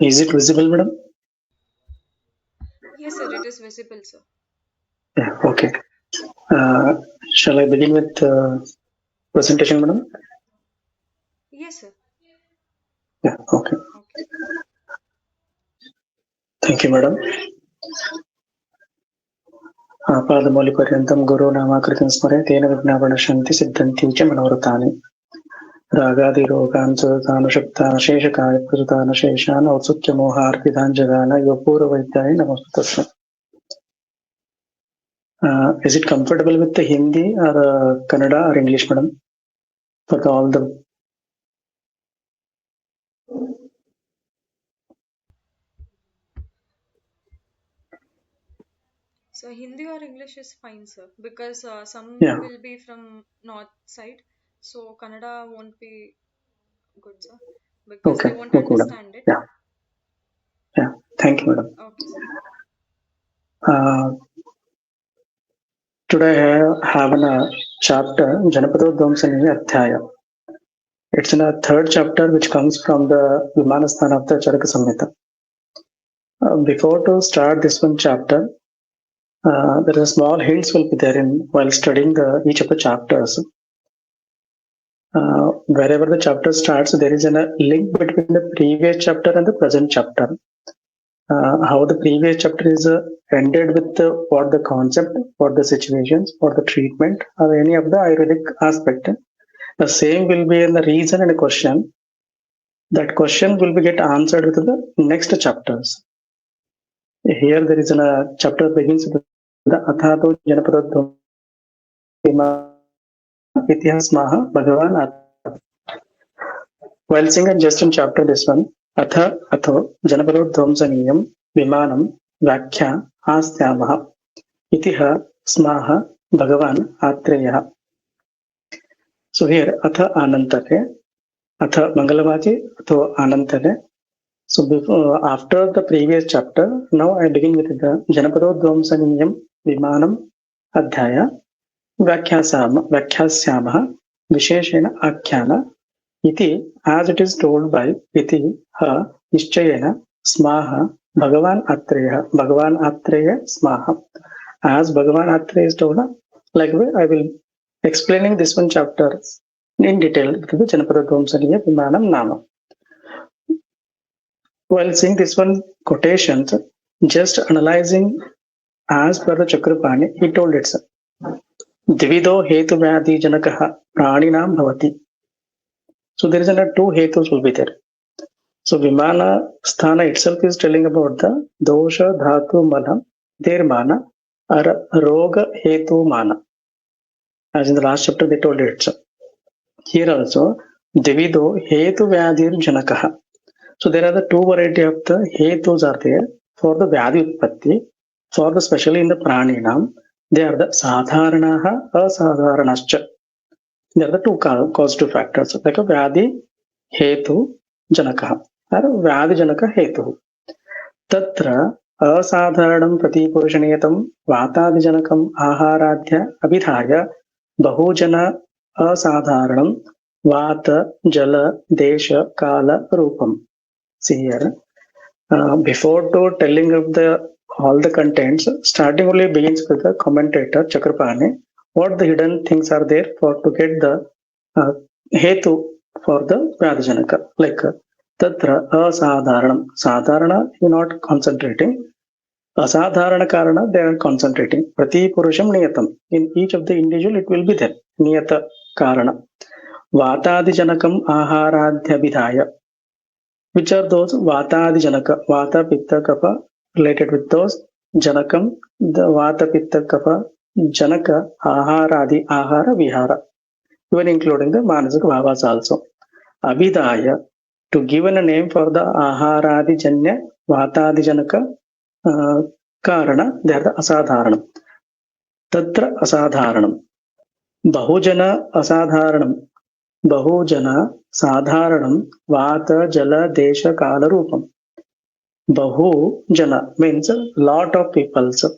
Is it visible, madam? Yes, sir, it is visible, sir. Yeah, okay. Shall I begin with presentation, madam? Yes, sir. Yeah, okay. Okay. Thank you, madam. आपादमौलिपर्यन्तं गुरुनामाकृतिं स्मरे तेन विघ्नाः सिद्धन्ति च मनोरथानि रागादिरोगान् सुरतान् शेषकायकृतान् शेषान् औत्सुक्यमोहार्पितान् जगान योगपूर्ववैद्याय नमस्तस्मै. Is it comfortable with the Hindi or Kannada or English, madam? For all the So Hindi or English is fine, sir, because some yeah, will be from north side, so Kannada won't be good, sir, because okay, they won't okay, madam. understand it. Yeah, yeah. Thank you, madam. Okay, sir. Today I have a chapter Janapadodvamsani Adhyaya. It's in a third chapter which comes from the Vimanasthana of the Charaka Samhita. Before to start this one chapter, there are small hints will be there in while studying each of the chapters. Wherever the chapter starts, there is a link between the previous chapter and the present chapter. How the previous chapter is ended with what the concept, what the situations, what the treatment, or any of the Ayurvedic aspect. The same will be in the reason and a question. That question will be get answered with the next chapters. Here there is a chapter begins with the Athato Janapadadvam Itihasmaha Bhagavan. While singing just in chapter this one, Atho Janapadadvamsaniyam Vimanam Vakya Astyamaha Itiha Smaha Bhagavan Atreya. So here Atha Anantare, Atha Mangalavachi, Atho Anantare. So before, after the previous chapter, now I begin with the Janapadodvamsaniyam Vimanam Adhyaya Vakyasyamaha Visheshena Akhyana Iti, as it is told by Iti Ha Nishchayena Smaha Bhagavan Atreya Smaha. As Bhagavan Atreya is told, like I will explaining this one chapter in detail to the Janapadodvamsaniya Vimanam Nama. While seeing this one quotations, just analyzing as per the Chakrapani, he told it, Divido hetu vyadi janakaha praninam bhavati. So there is two hetus will be there. So Vimana Sthana itself is telling about the dosha dhatu mana, their mana, or roga hetu mana. As in the last chapter they told it. Here also, Divido hetu vyadir janakaha. So there are the two variety of the hetus are there for the Vyadi Utpatti, for the especially in the Praninam, they are the Sadharanaha, Asadharanascha. They are the two causative factors, like a Vyadi Hetu Janaka or Vyadi Janaka Hetu. Tatra Asadharanam Pratipurushaneyatam Vatadijanakam Aharadhya Abhidhaya Bahujana Asadharanam Vata Jala Desha Kala Rupam. See here. Before to telling of the all the contents, starting only begins with the commentator Chakrapani. What the hidden things are there for to get the hetu for the Vyadajanaka. Like Tatra Asadharanam. Sadharana you not concentrating. Asadharana Karana they are concentrating. Prati Purusham Niyatam. In each of the individual it will be there. Niyata Karana. Vatadijanakam Aharadhya Vidhaya. Which are those Vatadi Janaka, Vata Pitta Kapha related with those Janakam, the Vata Pitta Kapha, Janaka, Aharadi, Ahara, Vihara, even including the Manasika Bhavas also. Abhidaya, to give a name for the Aharadi Janya, Vatadi Janaka, Karana, they are the Asadharanam. Tatra Asadharanam. Bahujana Asadharanam. Bahujana Sadharanam Vata Jala Desha Kala Rupam. Bahu Jana means a lot of people. So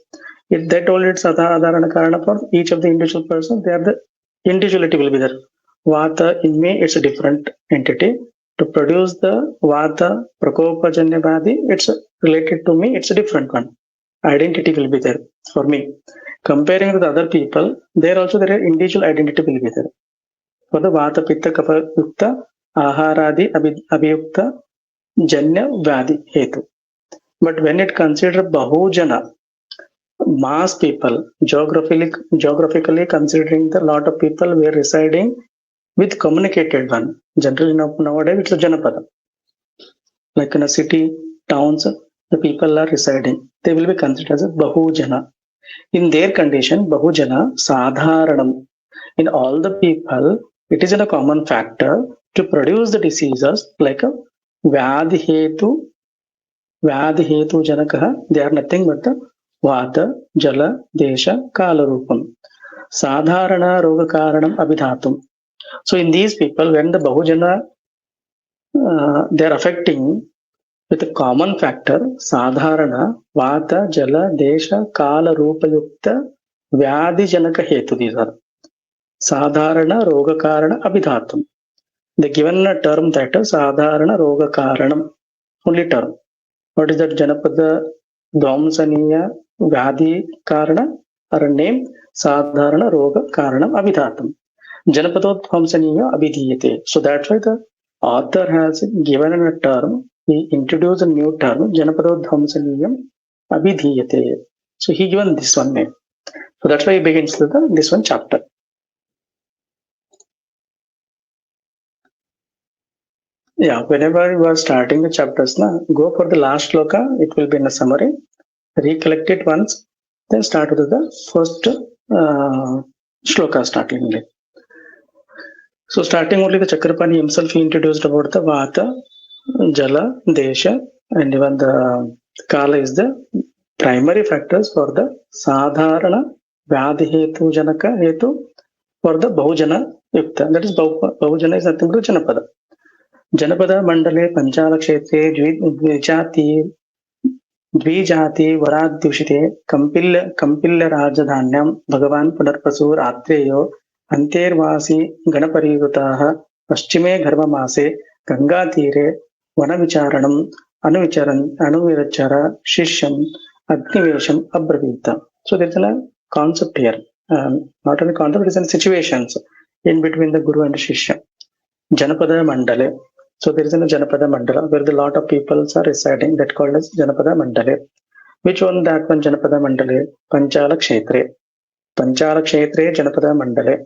if they told it's Adharana Karana for each of the individual person, they are the individuality will be there. Vata in me it's a different entity. To produce the Vata Prakopajanya Vyadhi, it's related to me, it's a different one. Identity will be there for me. Comparing with other people, there also there are individual identity will be there. For the Vata Pitta Kapha Yukta Aharadi Abhiyukta Janya Vyadhi Hetu. But when it considers Bahujana, mass people, geographically considering the lot of people were residing with communicated one. Generally nowadays it's a Janapada. Like in a city, towns, the people are residing. They will be considered as a Bahujana. In their condition, Bahujana, Sadharanam. In all the people, it is a common factor to produce the diseases like a Vyadhihetu Janakaha. They are nothing but the Vata, Jala, Desha, Kala Rupam. Sadharana Roga Karanam Abhidhatum. So in these people, when the Bahujana they are affecting with a common factor, Sadharana, Vata, Jala, Desha, Kala Rupayukta, Vyadhi Janaka Hetu. These are Sadharana Roga Karana Abhidhatum. They given a term that is Sadharana Roga Karanam. Only term. What is that? Janapada Dhamsaniya Vyadhi Karana, or a name Sadharana Roga Karanam Abhidhatam. Janapadodhamsaniya Abhidhiyate. So that's why the author has given a term. He introduced a new term, Janapadodhamsaniyam Abhidhiyate. So he given this one name. So that's why he begins with this one chapter. Yeah, whenever you are starting the chapters, go for the last shloka. It will be in a summary. Recollect it once, then start with the first shloka starting. So starting only the Chakrapani himself, he introduced about the Vata, Jala, Desha, and even the Kala is the primary factors for the Sadharana Vyadhi Hetu Janaka Hetu for the Bahujana Yukta. That is Bahujana is nothing but Janapada. Janapada Mandale Panchala Kshetre Dvijati Varadhyushite Kampilla Rajadhanyam Bhagavan Punarpasur Atreyo Antervasi Ganaparivutaha Paschime Gharvamase Ganga Tire Vanavicharanam Anuvirachara Shishyam Agnivesham Abravita. So there is a concept here. Not only concept, it is in situations in between the Guru and Shishya. Janapada Mandale. So there is a Janapada Mandala where the lot of people are residing, that called as Janapada Mandale. Which one that one Janapada Mandale? Panchala Kshetre. Panchala Kshetre Janapada Mandale.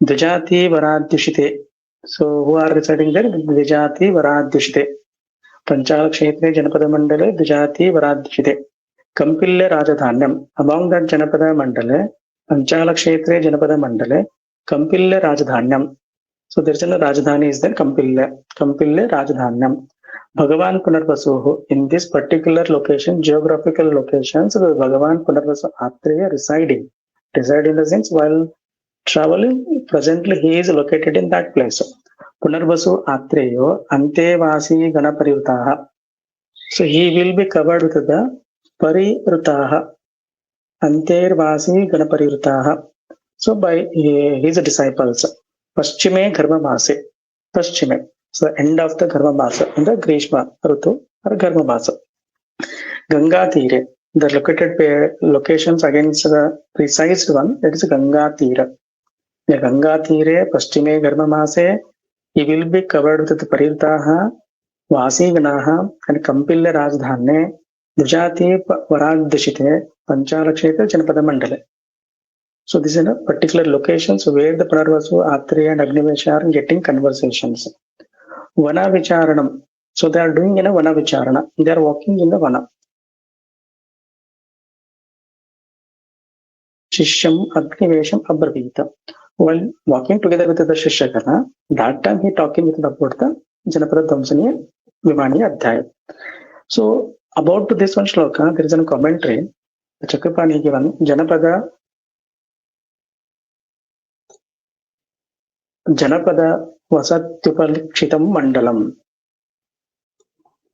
Dvijati Varadhyushite. So who are residing there? Dvijati Varadhyushite. Panchala Kshetre Janapada Mandale Dvijati Varadhyushite. Kampilla Rajadhanyam. Among that Janapada Mandale, Panchala Kshetre Janapada Mandale, Kampilla Rajadhanyam. So there is a Rajdhani is there, Kampilla Rajdhanyam. Bhagavan Punarvasuhu. In this particular location, geographical location, so the Bhagavan Punarvasu Atreya residing in the sense while traveling, presently he is located in that place. Punarvasu Atreyo Antevasi Ganaparivutaha. So he will be covered with the Parirutaha. Antervasi Ganaparivutaha. So by his disciples. Paschime Gharvamase. Paschime. So the end of the Gharvamasa in the Grishma Rutu or Gharvamasa. Ganga Tire. The locations against the precise one, that is Ganga Tira. The Ganga Tire, Paschime Gharvamase, he will be covered with the Parirtaha, Vasi Ganaha, and Kampilla Rajdhane, Dvijati Varadhyushite, Panchala Kshetra Janapada Mandale. So this is a particular locations where the Punarvasu, Atreya and Agnivesha are getting conversations. Vana Vicharanam. So they are doing in a Vana Vicharana. They are walking in the Vana. Shishyam Agnivesham Abravita. While walking together with the Shishyagana, that time he talking with about the Janapada Dhamsaniya Vimani Adhyaya. So about this one shloka, there is a commentary. The Chakrapani given Janapada Vasatupalakshitam Mandalam.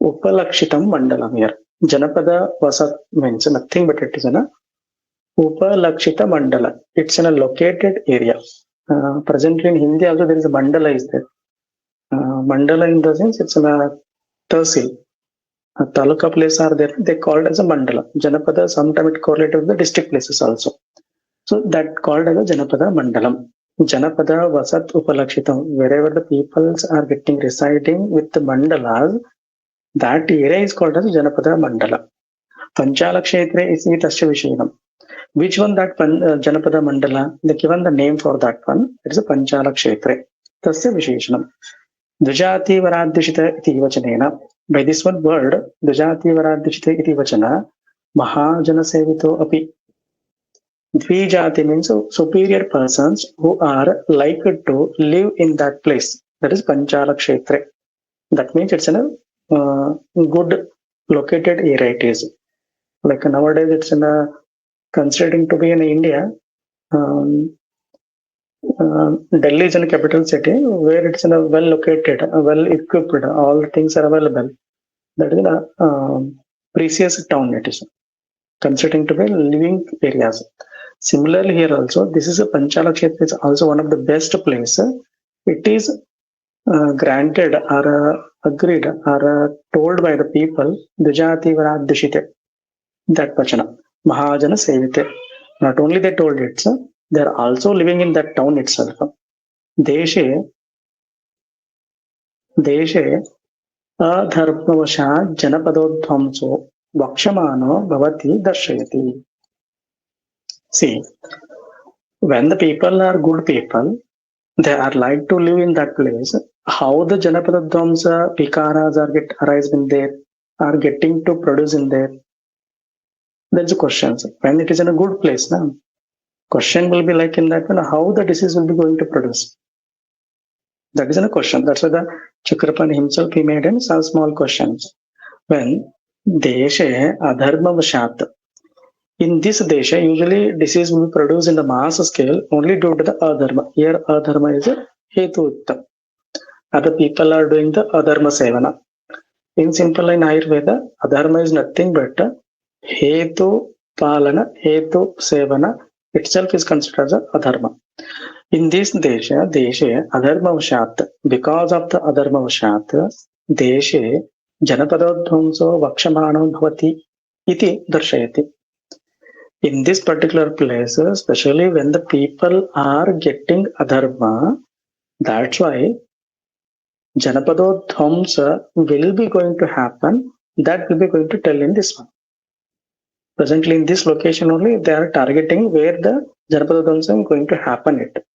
Upalakshitam Mandalam here. Janapada Vasat means nothing but it is an Upalakshita Mandala. It's in a located area. Presently in Hindi also there is a mandala is there. mandala in the sense it's a tahsil. Taluka places are there, they called as a mandala. Janapada, sometimes it correlated with the district places also. So that called as a Janapada Mandalam. Janapada Vasat Upalakshitam, wherever the peoples are getting residing with the mandalas, that area is called as Janapada Mandala. Panchala Kshetre is Tasya Vishayanam. Which one that Janapada Mandala? They given the name for that one. It is a Panchala Kshetre. Tasya Vishayanam. Dvijati Varadhishita iti vachanena. By this one word, Dvijati Varadhishita iti vachana, Mahajana Sevito api. Dvijati means superior persons who are likely to live in that place. That is Panchala Kshetre. That means it's in a good located area it is. Like nowadays it's in a considering to be in India. Delhi is a capital city where it's in a well located, well equipped, all things are available. That is a precious town it is. Considering to be living areas. Similarly here also, this is a Panchala Kshetra is also one of the best places. It is granted or agreed or told by the people, Dvijati Varadhishite, that Vachana, Mahajana Sevite. Not only they told it, they are also living in that town itself. Deshe adharmavashat janapadodhamso vakshamano bhavati darshayati. See, when the people are good people, they are like to live in that place. How the Janapadadhamsa vikaras arise in there, are getting to produce in there? That's the question. When it is in a good place, now question will be like in that one, how the disease will be going to produce. That is a question. That's why the Chakrapani himself he made in some small questions. When Deshe Adharma Vashat, in this Desha, usually disease will be produced in the mass scale only due to the Adharma. Here Adharma is a Hetu Uttam. Other people are doing the Adharma Sevana. In simple in Ayurveda, Adharma is nothing but Hetu Palana, Hetu Sevana itself is considered as Adharma. In this Desha, Adharma Vashat, because of the Adharma Vashat, Deshe Janapadodhamso Vakshamano Bhavati iti darshayati. In this particular place, especially when the people are getting adharma, that's why Janapadodhamsa will be going to happen. That will be going to tell in this one. Presently in this location only, they are targeting where the Janapadodhamsa is going to happen it.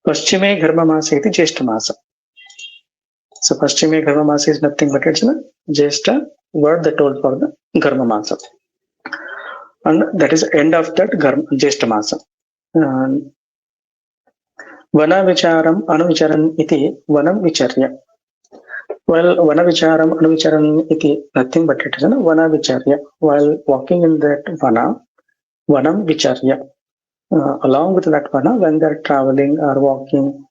Paschime Gharma Masa iti Jeshta Masa. So Paschime Gharma Masa is nothing but it's a Jeshta word that told for the Gharma Masa. And that is end of that Jeshta Masa. Vana Vicharam Anuvicharan iti Vanam Vicharya. Well, Vana Vicharam Anuvicharan iti nothing but it is a Vana Vicharya. While walking in that Vana, Vanam Vicharya. Along with that Vana, when they are traveling or walking,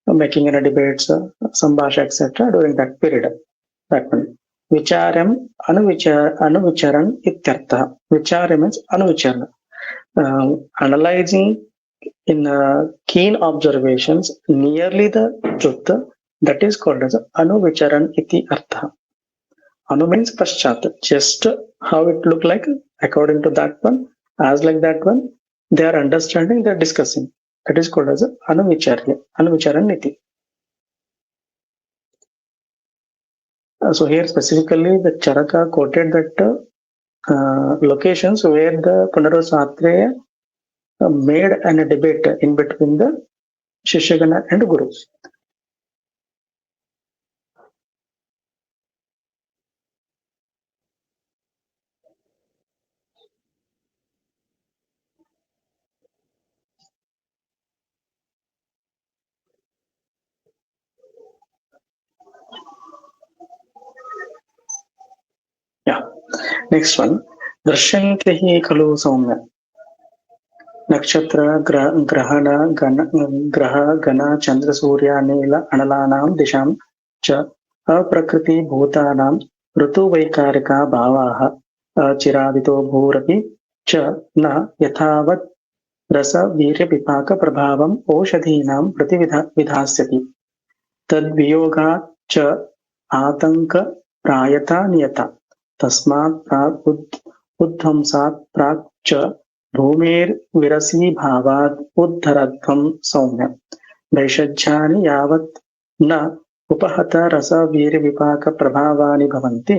making any debates, Sambhasha, etc., during that period. That one. Vicharam Anuvicharan ityartha. Vicharam means Anuvicharan. Analyzing in keen observations nearly the truth, that is called as Anuvicharan iti artha. Anu means paschat, just how it look like according to that one, as like that one, they are understanding, they are discussing. That is called as Anuvicharan iti. So here specifically the Charaka quoted that locations where the Punarvasa Atreya made a debate in between the Shishyagana and Gurus. Yeah. Next one. Drashyante hi khalu saumya. Nakshatra graha gana chandra surya nila analanam disham cha aprakriti bhutanam rutu vaikarika bhavaha chiradito bhurapi cha na yathavat rasa virya vipaka prabhavam oshadhinam pratividhasyati tad viyoga च आतंक प्रायता नियता तस्मात् प्राक् उद्ध्वंसात् प्राक् च भूमेर्विरसीभावात् उद्धरध्वं सौम्य वैषज्यानि यावत् न उपहत रसवीर्विपाकप्रभावानि भवन्ति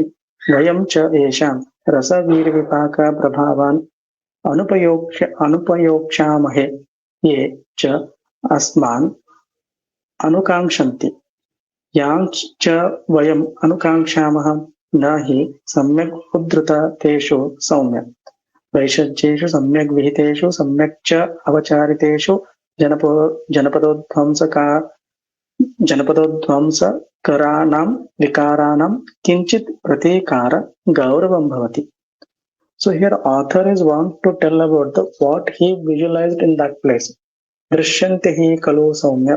वयं च येषां रसवीर्विपाकप्रभावान् अनुपयोक्ष्यामहे ये च अस्मान् अनुकाङ्क्षन्ति यांश्च वयम् अनुकाङ्क्षामः न हि सम्यक् उद्धृत तेषु सौम्य वैषज्येषु सम्यग् विहितेषु सम्यक् च अवचारितेषु जनपदोध्वंसकराणां विकाराणां किञ्चित् प्रतीकार गौरवं भवति. So here author is want to tell about what he visualized in that place. Drishyante hi kalu saumya.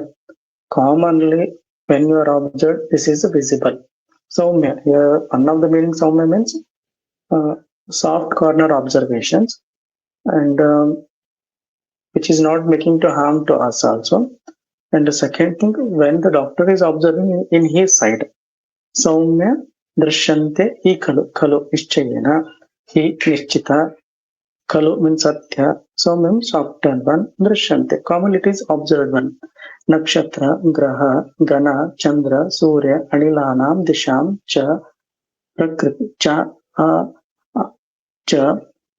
Commonly when you are observed, this is visible. Saumya, here one of the meaning saumya means soft corner observations, and which is not making to harm to us also. And the second thing, when the doctor is observing in his side, saumya drishyante hi kalu nischayena hi nischita. Kalu means satya, saumya means softened one, drishyante commonly it is observed one. Nakshatra, graha, gana, chandra, surya, anilanam, disham, cha, prakriti, cha,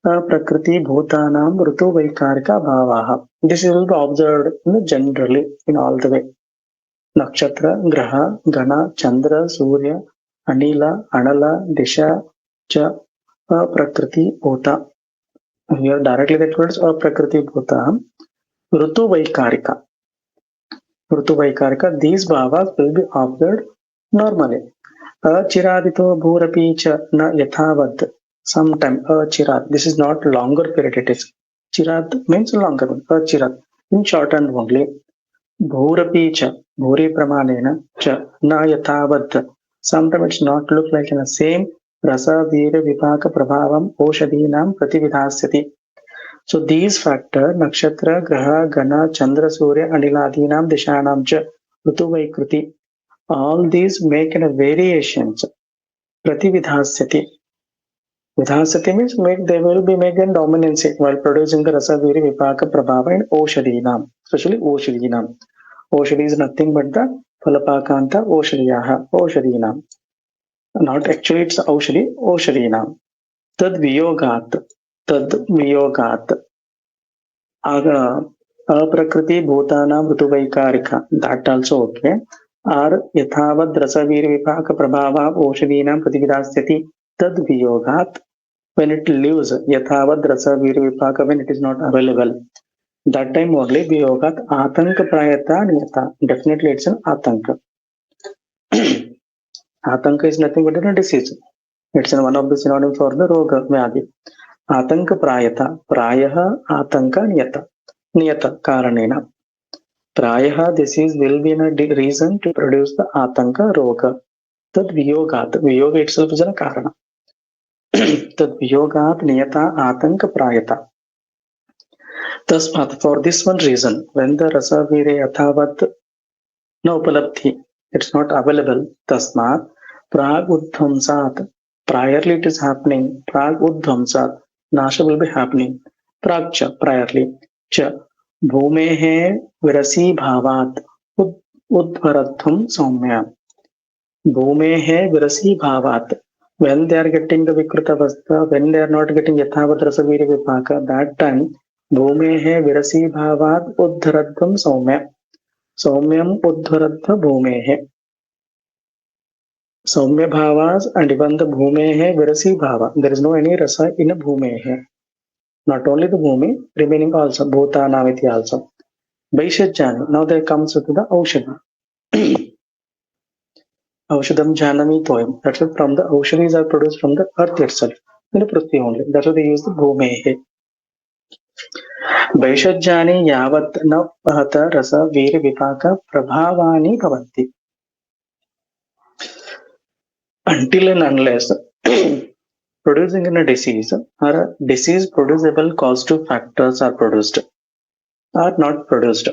prakriti, bhutanam, rutu, vaikarika, bhavaha. This will be observed generally in all the way. Nakshatra, graha, gana, chandra, surya, anila, anala, disha, cha, prakriti, bhuta. Here directly that words prakriti, bhuta. Rutu, vaikarika. Rutu Vaikarika, these bhavas will be observed normally. Achiradito bhurapi cha na yathavad. Sometime achirad. This is not longer period it is. Chirad means longer one. Achirad. In shortened only. Bhurapi cha. Bhuri pramanena cha na yathavad. Sometimes it's not look like in the same rasa veera vipaka prabhavam oshadinam pratividhasyati. So these factors, nakshatra, graha, gana, chandra, surya, aniladinam, dishanam cha, rutu vaikriti, all these make in a variations. Pratividhasyati. Vidhasyati means they will be making dominancy while producing the rasa, viri, vipaka, prabhava and oshadinam, especially oshadinam. Oshadi is nothing but the phalapakanta oshadiyaha, oshadinam. Not actually it's oshadi, oshadinam. Tad viyogat. Aprakriti bhutanam rituvaikarika. That also okay. Or yatavad rasavir vipaka prabhava oshadinam pratividasyati tad viyogat. When it leaves yatavad rasavir vipaka, when it is not available, that time only viyogat atanka prayata niyata. Definitely it's an atanka. Atanka is nothing but a disease. It's one of the synonyms for the roga vyadi. Atanka prayata. Prayaha atanka niyata. Niyata karanena. Prayaha, this is will be a reason to produce the atanka roga. Tad viyogat. Viyoga itself is a karana. Tad viyogat niyata atanka prayata. Tasmat, for this one reason, when the rasa vire yathavat no upalabdhi, it's not available. Tasmat prag uddhamsat. Priorly it is happening. Prag uddhamsat. Nasha will be happening. Pragcha, priorly. Cha. Bhumehe virasi bhavat udvarathum saumya. Bhumehe virasi bhavat. When they are getting the vikruta vastha, when they are not getting yathavat rasaviri vipaka, that time bhumehe virasi bhavat uddharathum saumya. Saumyam uddharatha bhumehe. Saumya bhavas and even the bhumehe virasi bhava. There is no any rasa in a bhumehe. Not only the bhumi, remaining also bhutanamiti also. Vaishajjani. Now there comes with the aushadha. Aushadam janami toyam. That's it. From the aushadhis are produced from the earth itself. In the prithvi only. That's why they use the bhumehe. Vaishajjani yavat na pahata rasa veera vipaka prabhavani bhavanti. Until and unless producing in a disease or a disease producible causative factors are produced or not produced.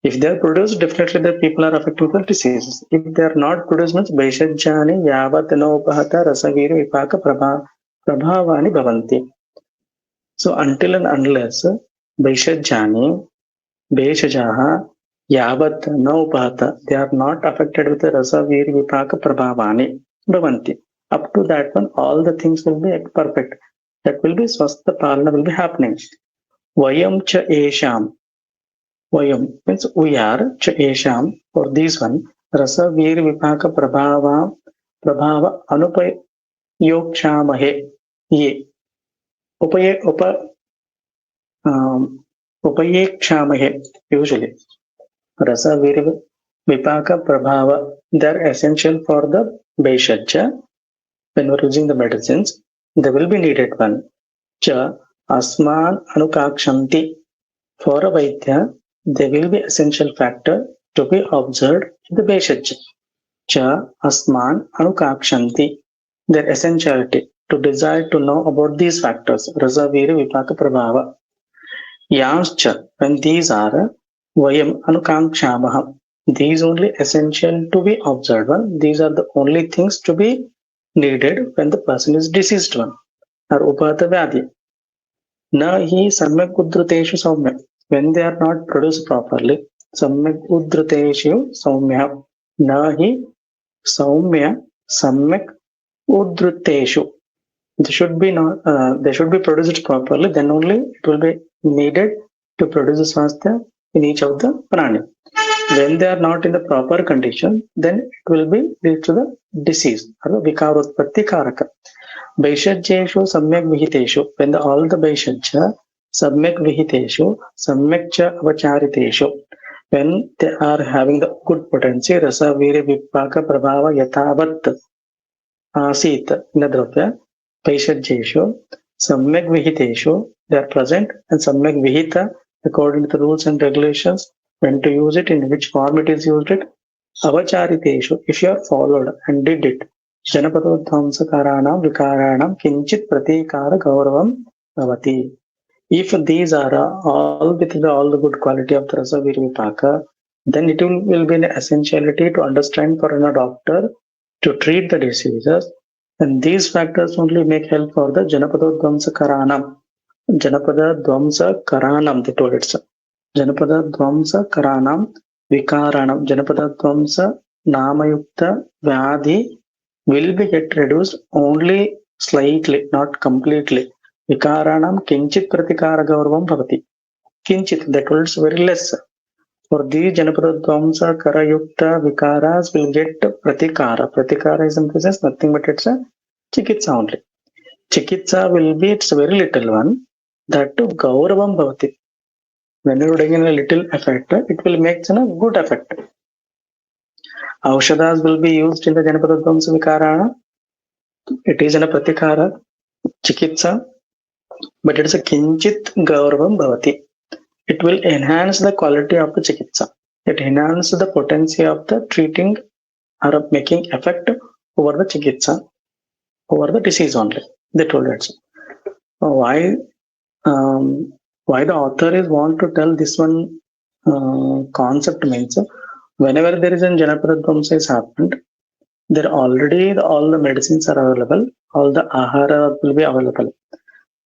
If they are produced, definitely the people are affected with the diseases. If they are not produced, means Vaishajjani yavat nopahata rasaviri vipaka prabhavani bhavanti. So until and unless Vaishajjani, Vaishajaha, yavat nopahata, they are not affected with the rasaviri vipaka prabhavani bhavanti. Up to that one, all the things will be perfect. That will be swastha palana will be happening. Vayam cha esham. Vayam means we are cha esham for this one. Rasa vir vipaka prabhava anupayokshamahe. Ye upayekshamahe usually. Rasa vir vipaka prabhava, they are essential for the Vaishajya. When we're using the medicines, they will be needed one. Cha asman anukakshanti. For a Vaidya, they will be essential factor to be observed in the Vaishajya. Cha asman anukakshanti. Their essentiality to desire to know about these factors. Rasa vira vipaka prabhava. Yanscha, when these are vayam anukankshamaha. These only essential to be observed one. These are the only things to be needed when the person is deceased one. Or upata vyadhi. Na hi samyak udruteshu saumya. When they are not produced properly, samyak udruteshu saumya. Na hi saumya samyak udruteshu. They should be not. They should be produced properly. Then only it will be needed to produce swasthya in each of the prani. When they are not in the proper condition, then it will be lead to the disease or the vikarotpatti karaka. Vaishajyeshu samyak vihiteshu. When all the Vaishajya samyak vihiteshu samyak cha avachariteshu. When they are having the good potency, rasa vira vipaka prabhava yathavat asit nadravya. Vaishajyeshu samyak vihiteshu, they are present, and samyak vihita according to the rules and regulations, when to use it, in which form it is used it. Avachariteshu, if you are followed and did it, Janapadodhamsakaranam vikaranam kinchit pratikara gauravam bhavati. If these are all with all the good quality of the rasa virvipaka, then it will be an essentiality to understand for a doctor to treat the diseases, and these factors only make help for the Janapadodhamsakaranam. Janapada Dvamsa Karanam, they told it. Janapada Dvamsa Karanam Vikaranam. Janapada Dvamsa Namayukta Vyadhi will be get reduced only slightly, not completely. Vikaranam Kinchit Pratikara Gauravam Bhavati. Kinchit, that was very less. For these Janapada Dvamsa Karayukta Vikaras will get Pratikara. Pratikara is in presence nothing but it's a Chikitsa only. Chikitsa will be, it's a very little one. That to Gauravam Bhavati. When you are doing a little effect, it will make a good effect. Aushadas will be used in the Janapada Dvamsa Vikarana. It is in a Pratikara, Chikitsa, but it is a Kinchit Gauravam Bhavati. It will enhance the quality of the Chikitsa. It enhances the potency of the treating or making effect over the Chikitsa, over the disease only. They told it. Why the author is want to tell this one concept means, whenever there is a Janapada Dvamsa is happened, there already all the medicines are available, all the ahara will be available.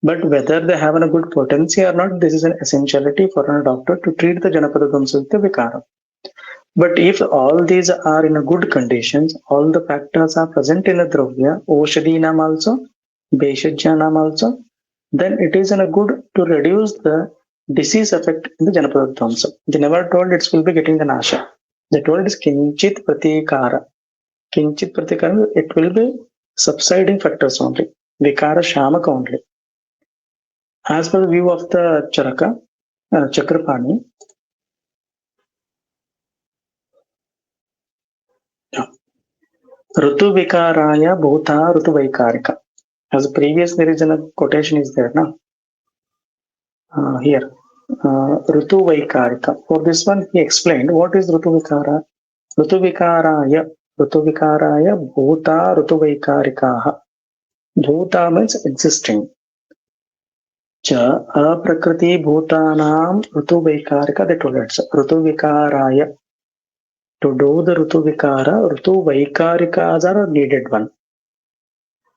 But whether they have a good potency or not, this is an essentiality for a doctor to treat the Janapada Dvamsa with the Vikara. But if all these are in a good conditions, all the factors are present in the Dravya, Oshadinam also, Vaishajyanam also, then it is in a good to reduce the disease effect in the Janapada Dvamsa. They never told it will be getting the Nasha. They told it is Kinchit Pratikara. Kinchit Pratikara, it will be subsiding factors only. Vikara Shamaka only. As per the view of the Charaka, Chakrapani, Rutu Vikaraya Bhuta Rutu Vaikarika. As previous, there is a quotation is there now. Here, Rutu Vaikarika. For this one, he explained what is Rutu Vikara. Rutu Vikaraya Bhuta Rutu Vaikarikaha. Bhuta means existing. च अप्रकृतिभूतानां ऋतुवैकारिक they told us ऋतुविकाराय to do the ऋतुविकार ऋतुवैकारिkas are a needed one.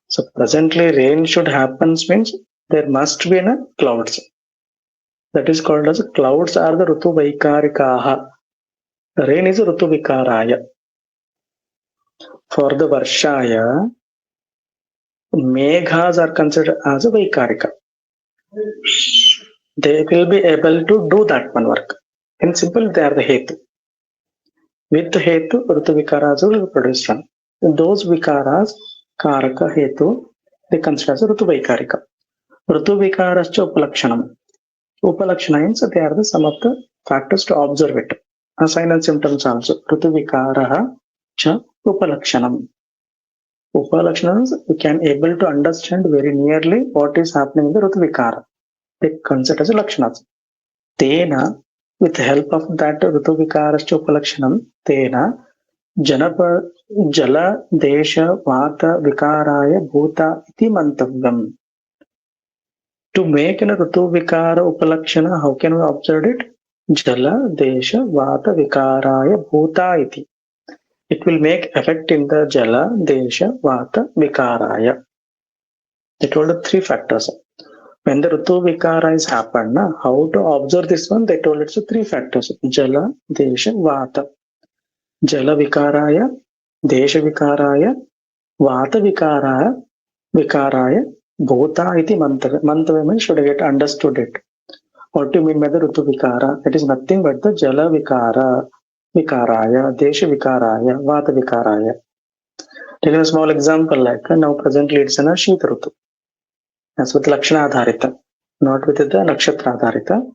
So presently rain should happen means there must be a clouds. That is called as clouds are the ऋतुवैकारिकाः. Rain is ऋतुविकाराय. For the varshaya, meghas are considered as a vaikarika. They will be able to do that one work. In simple, they are the hetu. With hetu, Ritu Vikaras will produce one. Those Vikaras, Karaka hetu, they consider as Ritu Vaikarika. Ritu Vikaras cha Upalakshanam. Upalakshana means they are the some of the factors to observe it. A sign and symptoms also. Ritu Vikaraha cha Upalakshanam. Upalakshanas, we can able to understand very nearly what is happening in the Ritu Vikara. They consider as Lakshanas. Tena, with the help of that Ritu Vikaras cha Upalakshanam, Tena, Jala Desha Vata Vikaraya Bhuta iti mantavyam. To make a Ritu Vikara Upalakshana, how can we observe it? Jala Desha Vata Vikaraya Bhuta iti. It will make effect in the Jala Desha Vata Vikaraya. They told us three factors. When the Ritu Vikara is happened, how to observe this one? They told us three factors. Jala Desha Vata. Jala Vikaraya, Desha Vikaraya, Vata Vikaraya, Bhuta iti mantava. Mantava means should get understood it. What do you mean by the Ritu Vikara? It is nothing but the Jala Vikara, Vikaraya, Desha Vikaraya, Vata Vikaraya. Taking a small example like now presently it's in a Shita Ritu. As with Lakshana Adharita, not with the Nakshatra Adharita.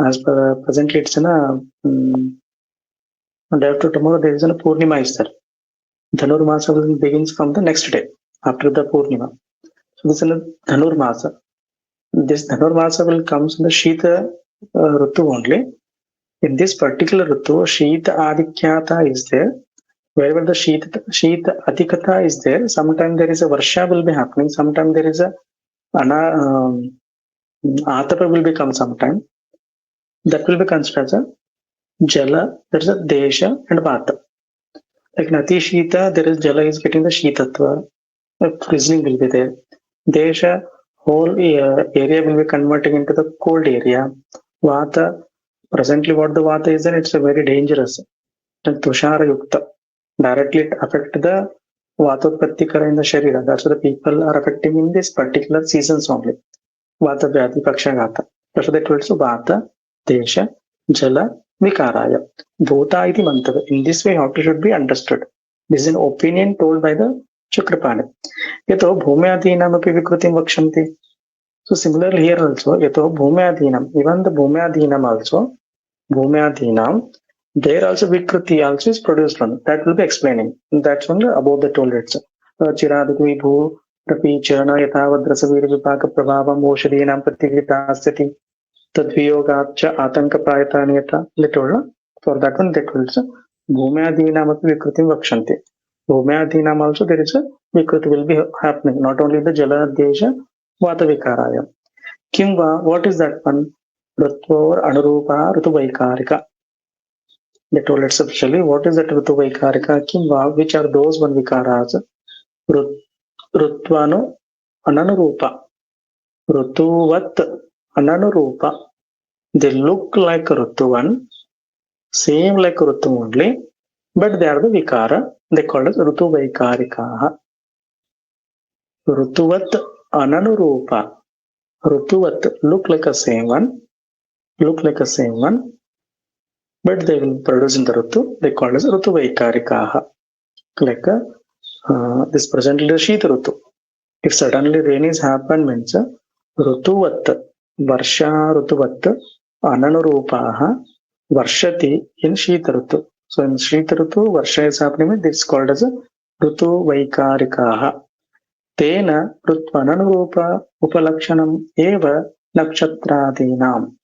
As per presently it's in a day after tomorrow there is a Purnima is there. Dhanurmasa begins from the next day after the Purnima. So this is a Dhanurmasa. This Dhanurmasa will comes in the Shita Ritu only. In this particular Ritu, Shita Adikyata is there. Wherever the Shita Adhikata is there, sometimes there is a Varsha will be happening, sometimes there is a Atapa will become sometime. That will be considered as a Jala, there is a Desha and Vata. Like Nati Shita, there is Jala is getting the Shitatva, freezing will be there. Desha, whole area will be converting into the cold area. Vata, presently what the Vata is, then it's a very dangerous. And Tushara Yukta, directly it affect the Vatotpattikara in the Sharira. That's why the people are affecting in this particular seasons only. Vata Vyati Pakshagata. That's why they told so Vata, Desha, Jala, Vikaraya. Bhuta iti mantava. In this way, how it should be understood. This is an opinion told by the Chakrapani. Yato Bhumyadhinam api vikrutim vakshanti. So similarly here also, Yato Bhumyadhinam, even the Bhumyadhinam also, Bhumyadhinam, there also Vikruti also is produced one. That will be explaining. That's one about the told it. Chiradukvi Bhu, Rapi Chana, Yatavad Rasavir Vipaka Prabhavam, Oshadinam Pratigritasati, Tadviyogacha Atanka Prayataniyata, Litola. For that one, that will say Bhumyadhinam api vikrutim vakshanti. Bhumyadhinam also there is a Vikruti will be happening, not only the Jala Desha, Vata Vikaraya. Kimva, what is that one? Rutva Anurupa Ritu Vaikarika. They told us especially what is that Ritu Vaikarika? Kimva, which are those one Vikaras? Rutvano Ananurupa. Rutuvat Ananurupa. They look like Rutuvan, same like Rutu only, but they are the Vikara. They call us Ritu Vaikarika. Rutuvat Ananurupa. Rutuvat look like a same one, but they will produce in the Ritu. They call us Ritu Vaikarika. Like this presently the Shita Ritu. If suddenly rain is happen means Rutuvat, Varsha Rutuvat, Ananurupaha, Varshati in Shita Ritu. So in Shita Ritu, Varsha is happening, this is called as a Ritu Vaikarikaha. Tena Rutvananurupa Upalakshanam Eva Nakshatradinam.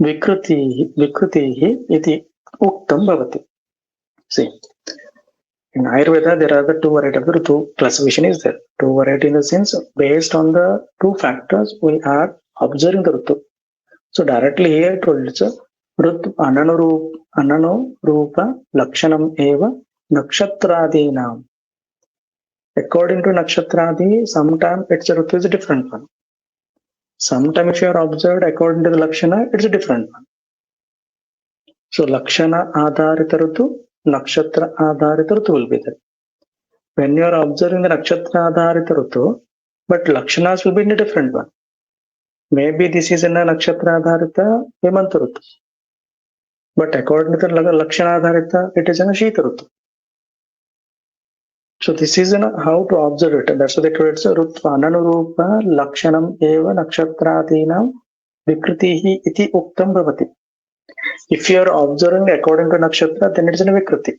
Vikrutihi iti Uktam Bhavati. See, In Ayurveda, there are the two varieties of the Ritu classification is there. Two variety in the sense based on the two factors we are observing the Ritu. So directly here told it's Ritu Ananu Rupa Lakshanam Eva Nakshatradinam. According to Nakshatradi, sometimes it's a Ritu is a different one. Sometimes if you are observed according to the Lakshana, it's a different one. So Lakshana Adharita Ritu, Nakshatra Adharita Ritu will be there. When you are observing the Nakshatra Adharita Ritu, but Lakshanas will be in a different one. Maybe this is in a Nakshatra Adharita Hemanta Ritu. But according to the Lakshana Adharita, it is in a Shita Ritu. So this is how to observe it. That's what they call it. Rutva Ananurupa Lakshanam Eva Nakshatradinam Vikritihi iti Uktam Bhavati. If you are observing according to Nakshatra, then it is in a Vikriti.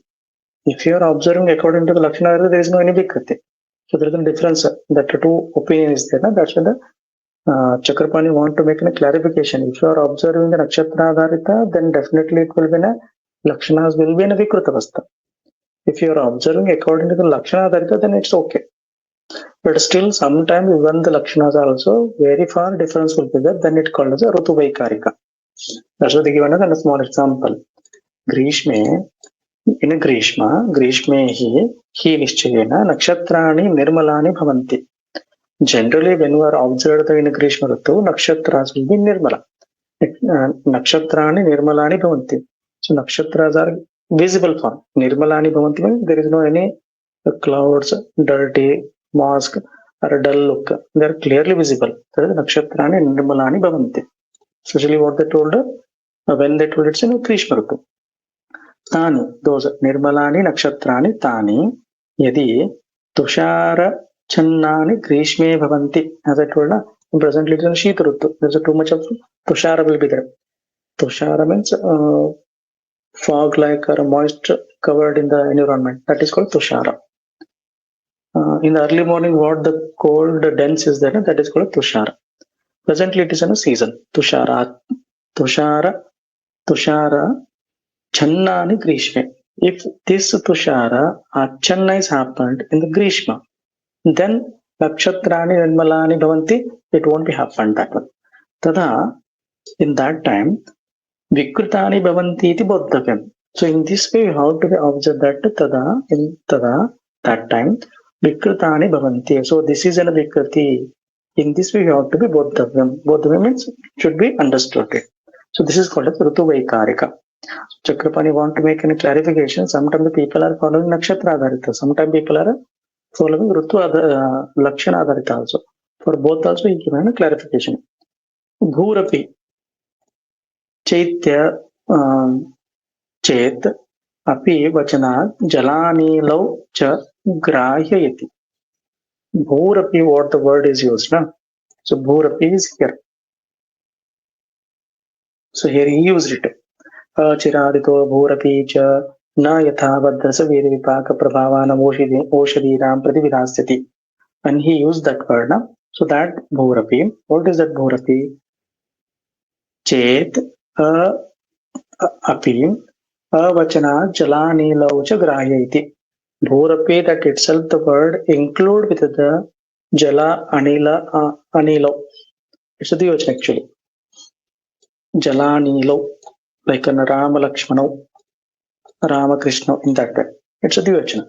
If you are observing according to the Lakshana, there is no any Vikriti. So there is a difference. That two opinion is there. That's why the Chakrapani want to make a clarification. If you are observing the Nakshatra Adharita, then definitely it will be a Lakshanas will be in a Vikrita Avastha. If you are observing according to the Lakshana Adharita, then it's okay. But still, sometimes even the Lakshanas are also very far difference will be there. Then it called as a Rutu Vaikarika. That's what they give another small example. Grishme, in a Grishme he Nishchayena Nakshatrani Nirmalani Bhavanti. Generally, when you are observed in a Grishma Ritu, Nakshatras will be Nirmala. Nakshatrani Nirmalani Bhavanti. So Nakshatras are visible form. Nirmalani Bhavanti means there is no any clouds, dirty, mask, or a dull look. They are clearly visible. That is Nakshatrani Nirmalani Bhavanti. Especially what they told when they told it's in Grishma Ritu. Tani, those Nirmalani Nakshatrani Tani Yadi Tushara Channani Grishme Bhavanti. As I told, presently it is in Shita Ritu. There's too much of Tushara will be there. Tushara means fog like or moist covered in the environment. That is called Tushara. In the early morning, what the cold dense is there, that is called Tushara. Presently it is in a season. Tushara Channani Grishme. If this Tushara Achanna is happened in the Grishma, then Nakshatrani Nirmalani Bhavanti, it won't be happened that one. Tada, in that time, Vikritani Bhavanti iti Bodhavyam. So in this way, how to observe that Tada, that time, Vikritani Bhavanti. So this is an Vikriti. In this way, you have to be Bodhavyam. Bodhavyam means should be understood. So this is called as Rutu Vaikarika. Chakrapani want to make any clarification. Sometimes the people are following Nakshatra Adharita. Sometimes people are following Rutu Lakshana Adharita also. For both also he given a clarification. Bhurapi Chaitya Chet Api Vachanat Jalanilau Cha Grahyayati. Bhurapi, what the word is used. Na? So Bhurapi is here. So here he used it. Chiradito Bhurapi cha na yathavadasa veda vipaka prabhavanam oshadinam pratividasyati. And he used that word. Na? So that Bhurapi, what is that Bhurapi? Chet api avachana jalanilau cha grahyayati. Bhurapi, that itself the word include with the jala anilo. It's a Dvivachan actually. Jalanilo, like an Rama Lakshmano, Rama Krishna, in that way. It's a Dvivachan.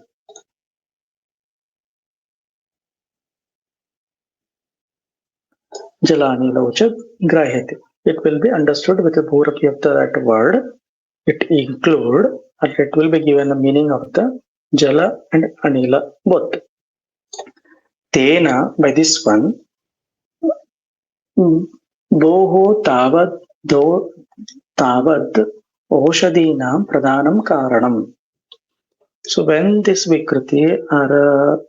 Jalanilo cha grahyati. It will be understood with the Bhurapi of that word. It include, or it will be given the meaning of the Jala and Anila both. Tena, by this one, Doho Tavad Oshadinam Pradhanam Karanam. So when this Vikriti or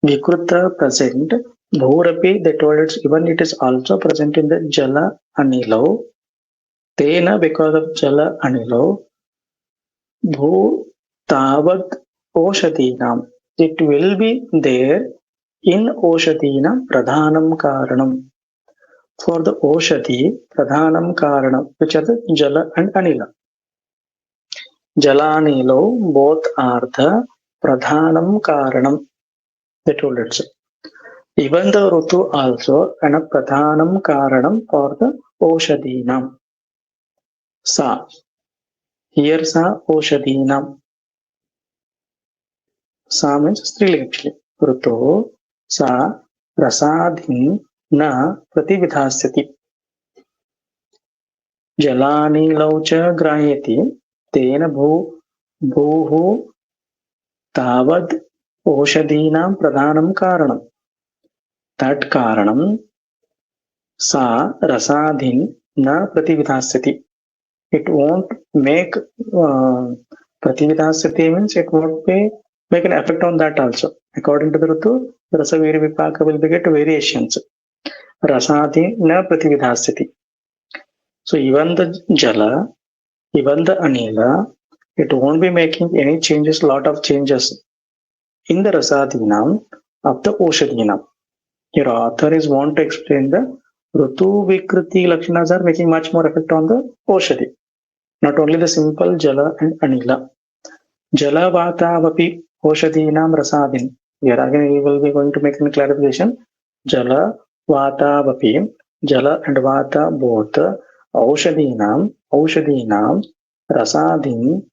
Vikruta present, Bhurapi, they told it, even it is also present in the Jala Anilo. Tena, because of Jala Anilo, Bhu Tavad Oshadinam. It will be there in Oshadinam Pradhanam Karanam. For the Oshadi, Pradhanam Karanam, which are the Jala and Anila. Jala Anilo, both are the pradhanam karanam. They told it. Even the Rutu also and a pradhanam karanam for the Oshadinam. Sa. Here sa Oshadinam. Sa means Striling actually. Rutu sa rasadhin na pratividhasyati. Jalani laucha grahiti tena bhuhu tavad oshadinam pradhanam karanam. That karanam sa rasadhin na pratividhasyati. It won't make pratividhasyati means it won't make an effect on that also. According to the Rutu, Rasaviri Vipaka will be get variations. Rasadi na pratividhasyati. So even the Jala, even the Anila, it won't be making any changes, lot of changes in the Rasadinam of the Oshadinam. Your author is want to explain the Rutu Vikriti Lakshanas are making much more effect on the Oshadi. Not only the simple Jala and Anila. Jala Vata Vapi Oshadinam Rasadin. Here again we will be going to make a clarification. Jala Vata Vapi, Jala and Vata both Oshadinam Rasadin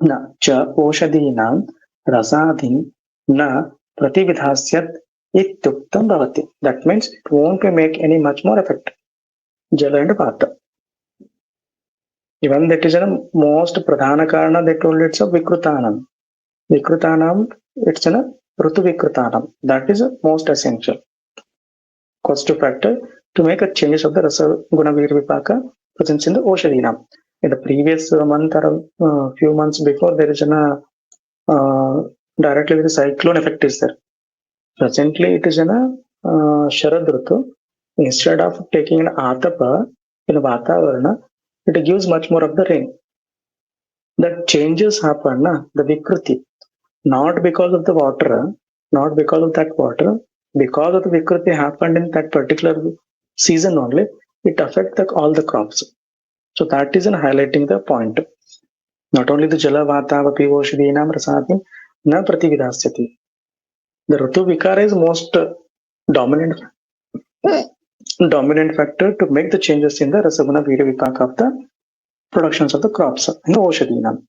na cha Oshadinam Rasadin na Pratividhasyat Ityuktam Bhavati. That means it won't make any much more effect. Jala and Vata. Even that is a most pradhana karana, they told it's a vikrutanam. Vikrutanam, it's a rutu vikrutanam. That is a most essential causative factor to make a changes of the rasa guna vir vipaka presence in the Oshadinam. In the previous month or few months before, there is directly the cyclone effect is there. Presently, it is in a Sharad Rutu. Instead of taking an Atapa in Vatavarana, it gives much more of the rain. That changes happen, the Vikruti, not because of the water, not because of that water, because of the Vikruti happened in that particular season only, it affects all the crops. So that is in highlighting the point. Not only the Jala Vata Vapi Oshadinam Rasadin na Pratividhasyati. The Rutu Vikara is most dominant factor to make the changes in the Rasaguna Vira Vipaka of the productions of the crops in the Oshadinam.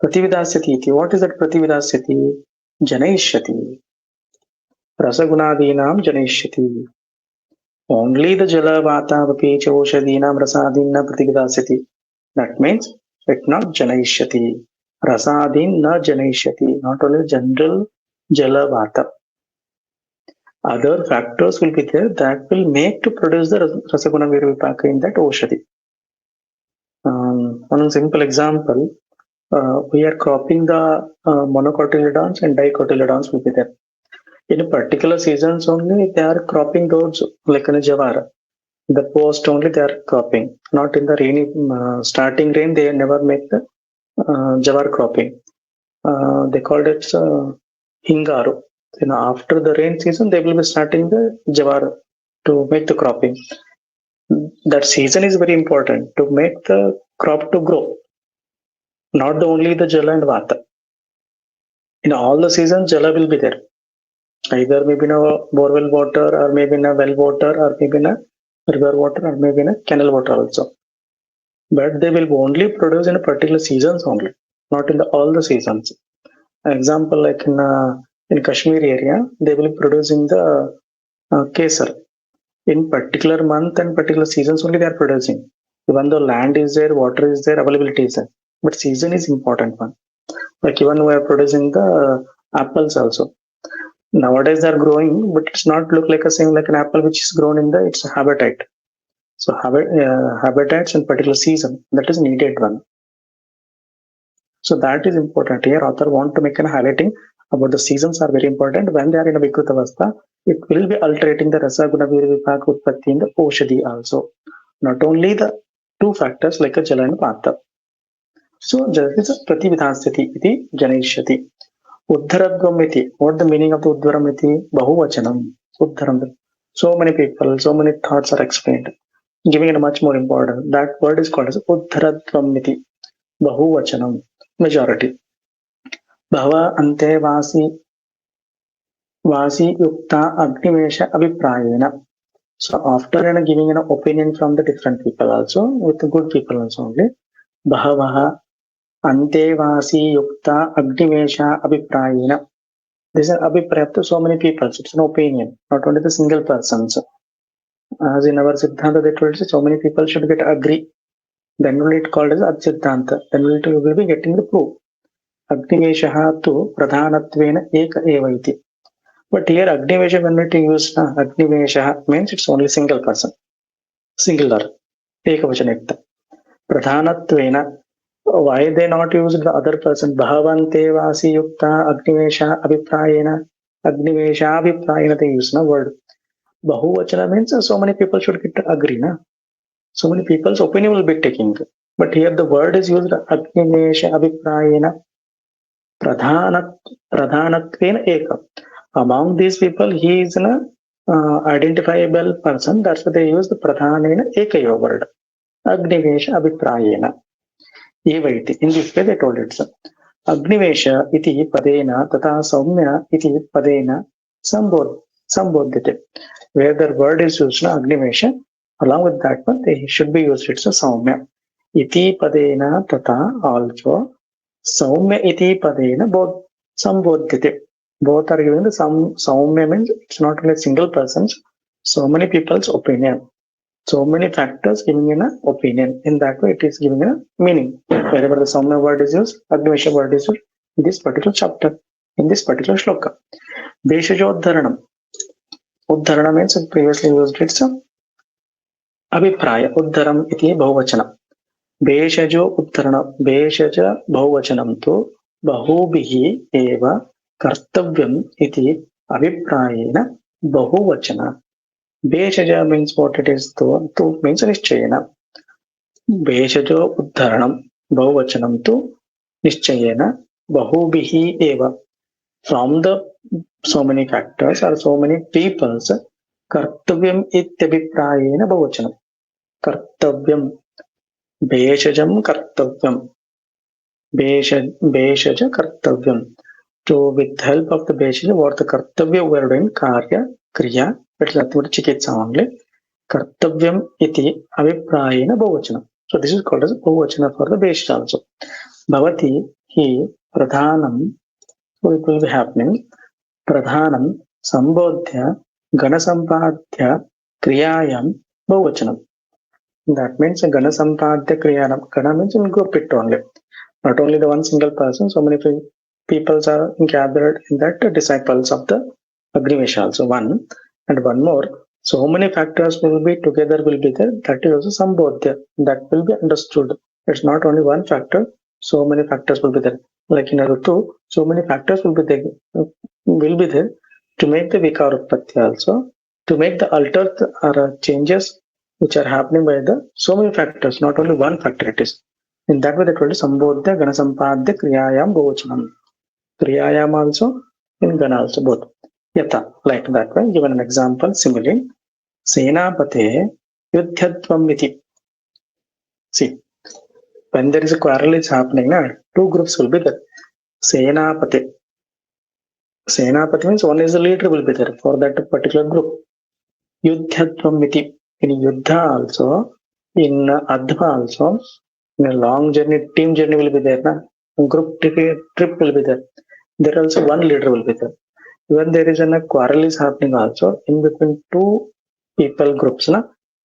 Pratividhasyati. What is that Pratividhasyati? Janaishyati. Rasagunadinam Janaishyati. Only the Jala Vata Vapi Oshadinam Rasadin na Pratividhasyati. That means it not Janaishyati. Rasadin na Janaishyati. Not only general Jala Vata. Other factors will be there that will make to produce the Rasaguna Vira Vipaka in that Oshadi. One simple example, we are cropping the monocotyledons and dicotyledons will be there. In particular seasons only, they are cropping those like in a Javara. The post only they are cropping. Not in the rainy starting rain, they never make the Javar cropping. They called it Hingaru. After the rain season, they will be starting the Javar to make the cropping. That season is very important to make the crop to grow. Not only the Jala and Vata. In all the seasons, Jala will be there. Either maybe in a borewell water, or maybe in a well water, or maybe in a river water, or maybe in a canal water also. But they will only produce in a particular seasons only, not in all the seasons. Example like in Kashmir area, they will be producing the kesar. In particular month and particular seasons only they are producing. Even though land is there, water is there, availability is there. But season is important one. Like even we are producing the apples also. Nowadays they are growing, but it's not look like a same like an apple which is grown in the its habitat. So habitats in particular season, that is needed one. So that is important. Here author want to make an highlighting about the seasons are very important. When they are in a Vikrutavastha, it will be alterating the Rasa Guna Vira Vipaka Utpatti in the Oshadi also. Not only the two factors like a Jala and Vata. So there is a Pratividhasyati iti Janaishyati. Uddharadvamiti. What the meaning of the Uddharamiti? Bahuvachanam. Uddharam. So many people, so many thoughts are explained. Giving it a much more important. That word is called as Uddharadvamiti. Bahuvachanam. Majority. भव अन्ते वासी yukta agnivesh abhiprayena. So after giving an opinion from the different people also, with the good people also only, bahavaha antevasi yukta agnivesha abhiprayena. This is abhipraya to so many people. It's an opinion, not only the single persons. As in our Siddhanta, they told us so many people should get agree. Then only it called as Ad-Siddhanta. Then only it will be getting the proof. Agniveshaha tu pradhanatvena eka eva iti. But here Agnivesha, when it used Agnivesha means it's only single person. Singular. Ekavachanekta. Pradhanatvena. Why they not use the other person? Bhavante vasi yukta Agnivesha abhiprayena. Agnivesha abhiprayena they use na word. Bahuvachana means so many people should get agree na. So many people's opinion will be taking. But here the word is used Agnivesha abhiprayena. Pradhanatvena eka. Among these people, he is an identifiable person. That's why they use the pradhanena ekaya word. Agnivesha abhiprayena. Eva iti. In this way they told it. Agnivesha iti padena tata saumya iti padena sambodhyate. Where the word is used na Agnivesha, along with that one, they should be used. It's a saumya. Iti padena tata also. Saumya iti padena both sambodhyate. Both are giving the saumya means it's not only single persons, so many people's opinion. So many factors giving an opinion. In that way, it is giving a meaning. Wherever the saumya word is used, Agnivesha word is used in this particular chapter, in this particular shloka. Beshajodharanam. Uddharana means previously used it's abhipraya. Uddharam iti bahuvachana. Beshajo uddharana. Beshaja bahuvachanam tu bahubihi eva kartavyam iti abhiprayena bahuvachana. Beshaja means what it is tu means nischayena. Beshajo uddharanam bahuvachanam tu nischayena bahubihi eva. From the so many factors or so many peoples, kartavyam ityabhiprayena bahuvachanam. Kartavyam. Beshajam kartavyam. Beshaja kartavyam. So with help of the Beshaja, what the kartavya we are doing, karya, kriya, it's nothing but chikitsa only. Kartavyam iti abhiprayena bahuvachanam. So this is called as bahuvachana for the Beshaja also. Bhavati hi pradhanam, so it will be happening. Pradhanam sambodhya ganasampadhya kriyayam bahuvachanam. That means gana sampadhya kriyanam. Gana means in group it only. Not only the one single person, so many people are gathered in that disciples of the Agnivesha also. One and one more. So many factors will be together will be there. That is also sambodhya. That will be understood. It's not only one factor. So many factors will be there. Like in Rutu, so many factors will be there to make the vikarutpatti also, to make the altered or changes which are happening by the so many factors, not only one factor it is. In that way, they told sambodhya gana sampadhya kriyayam bahuvachanam. Kriyayam also, in gana also, both. Yata, like that way, given an example, similarly, senapate yudhyatvam iti. See, when there is a quarrel is happening, two groups will be there. Senapate means one is the leader will be there for that particular group. Yudhyatvam iti. In Yuddha also, in Adhva also, in a long journey, team journey will be there. Group trip will be there. There also one leader will be there. When there is a quarrel is happening also, in between two people groups,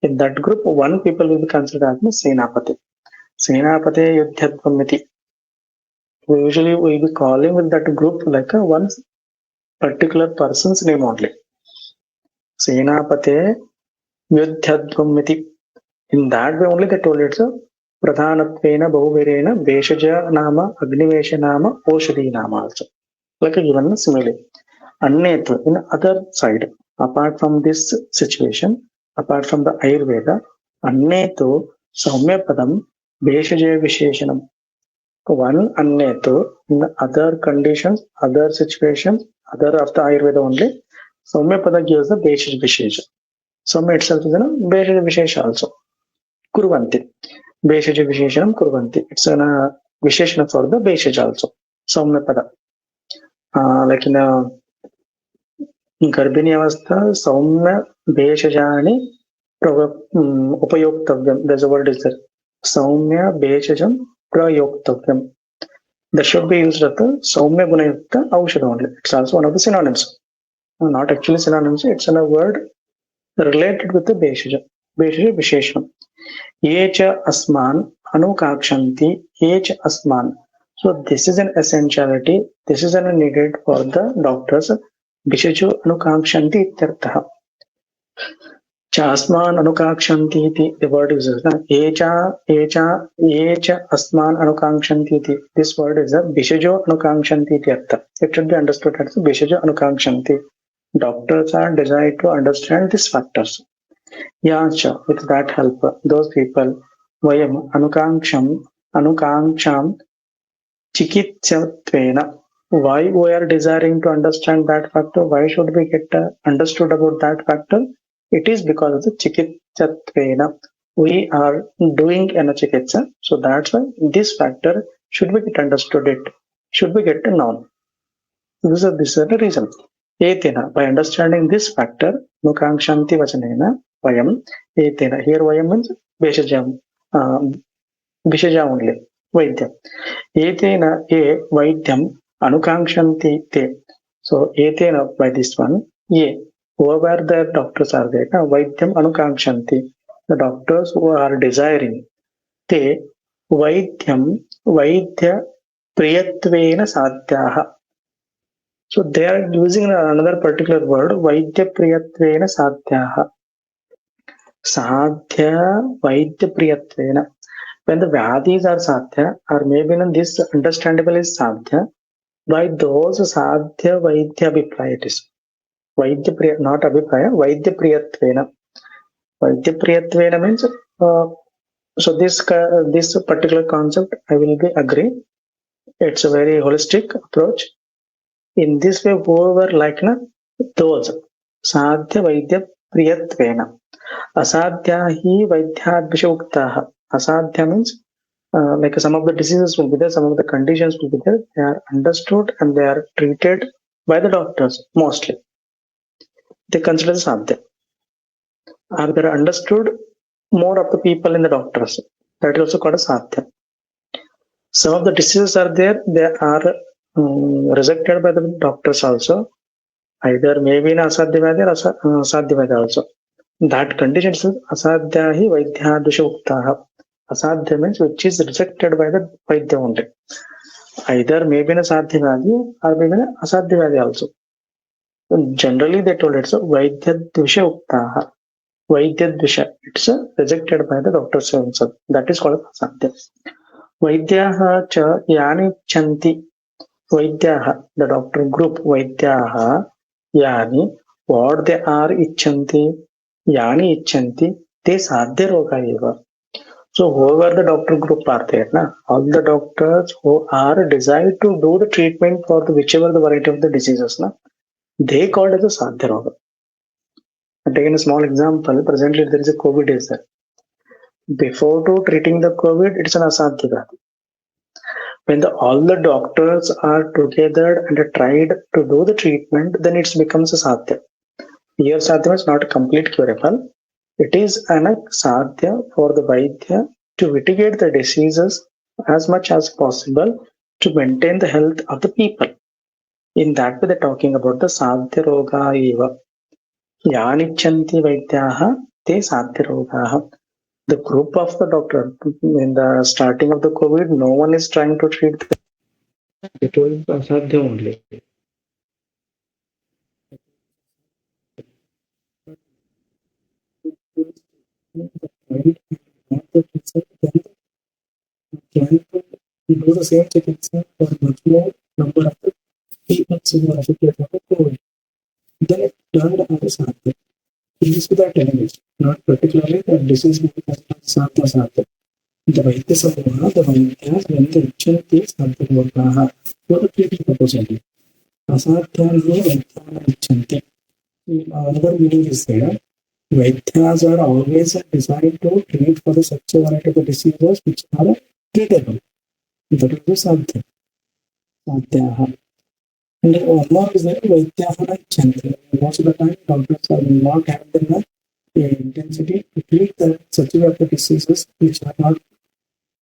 in that group, one people will be considered as Senapati. Senapati Yudhyatvam iti. Usually we will be calling with that group like one particular person's name only. Senapati Yudhyatvam iti. In that way only they told it, pradhanatvena bahuvirena beshaja nama agnivesha nama oshadi nama also. Like given similarly. Anneth, in other side, apart from this situation, apart from the Ayurveda, annetho saumya padam beshaja visheshanam. One annetho, in other conditions, other situations, other of the Ayurveda only, saumya pada gives the beshaja vishesha. Saumya itself is a beshaja vishesha also. Kurvanti. Beshaja visheshanam kurvanti. It's a visheshana for the beshaja also. Saumya pada. like in a गर्भिणी अवस्था सौम्य भेषजानि उपयोक्तव्यम. There's a word is there. Saumya भेषजम प्रयोक्तव्यम. That should be used at the saumya gunayukta aushadha only. It's also one of the synonyms. Not actually synonyms. It's a word related with the भेषज. भेषज विशेषणम. ये च अस्मान अनुकाक्षन्ति. ये च अस्मान. So this is an essentiality. This is an needed for the doctors. भेषजो अनुकाक्षन्ति इत्यर्थः. चास्मान अनुकाक्षन्ति इति the word is ये च अस्मान अनुकाक्षन्ति इति. This word is भेषजो अनुकाक्षन्ति इति अर्थ. It should be understood as भेषजो अनुकाक्षन्ति. Doctors are desired to understand these factors. याच, with that help, those people Vayam अनुकांक्षाम चिकित्सत्वेन. Why we are desiring to understand that factor? Why should we get understood about that factor? It is because of the chikitsatvena. We are doing an chikitsa, so that's why this factor should be get understood. It should be get known. This is the reason. Etena, by understanding this factor, nukangshanti vachanena vayam etena. Here vayam means veshajam, vishaja only. Vaidyam. Etena e vaidyam anukangshanti te. So etena, by this one, ye. Whoever the doctors are there, vaidyam anukangshanti, the doctors who are desiring, te vaidyam vaidya priyatvena sadhyaha. So they are using another particular word, vaidya priyatvena sadhyaha. Sadhya vaidya priyatvena. When the vyadis are sadhya, or maybe this understandable is sadhya, by those sadhya vaidya abhipraya it is. Vaidya priya, not abhipraya, vaidya priyatvena. Vaidya priyatvena means, so this particular concept, I will be agree. It's a very holistic approach. In this way, whoever like those sadhya vaidya priyatvena. Asadhya hi vaidhyadvisha. Asadhya means like some of the diseases will be there, some of the conditions will be there. They are understood and they are treated by the doctors mostly. They consider the sadhya. Are they understood more of the people in the doctors? That is also called a sadhya. Some of the diseases are there, they are rejected by the doctors also. Either maybe in asadhyavadya or asadhyavadya also. That condition is asadhya hi vaidhyadvisha uktaha. Asadhya means which is rejected by the vaidya only. Either maybe in a sadhyavadya or maybe in a asadhyavadya also. Generally they told it's a vaidhyadvisha uktaha. Vaidhyadvisha, it's rejected by the doctors himself. That is called asadhya. Vaidyaha cha yani chanti. Vaidyaha, the doctor group, Vaidyaha, Yani, what they are ichanti, Yani ichanti, they sadhya roga eva. So whoever the doctor group are there, all the doctors who are desired to do the treatment for the whichever the variety of the diseases, they called as a sadhya roga. And taking a small example, presently there is a COVID is there. Before treating the COVID, it's an asadhya vadi. When all the doctors are together and tried to do the treatment, then it becomes a sadhya. Here sadhya is not a complete curable. It is an sadhya for the vaidya to mitigate the diseases as much as possible to maintain the health of the people. In that way, they're talking about the sadhya roga eva. Yanichanti vaidyaha te sadhya rogaha. The group of the doctor in the starting of the COVID, no one is trying to treat them. It was asadhya only. Do the same chikitsa for much more number of people who are affected by COVID. Then it turned out as sadhya. This without telling it, not particularly the disease may be sadhya. The Vaidya Samuha, the Vaidyas, when the Ichanti Sadhya Rogaha, for the treating purpose only. Asadhya Vaidya Ichanti. Another meaning is there. Vaidyas are always designed to treat for the such a variety of the diseases which are treatable. That is the Sadhya. Sadhyaha. And one more is that Vaityahana Chandra. Most of the time, doctors are not having the intensity to treat the such diseases which are not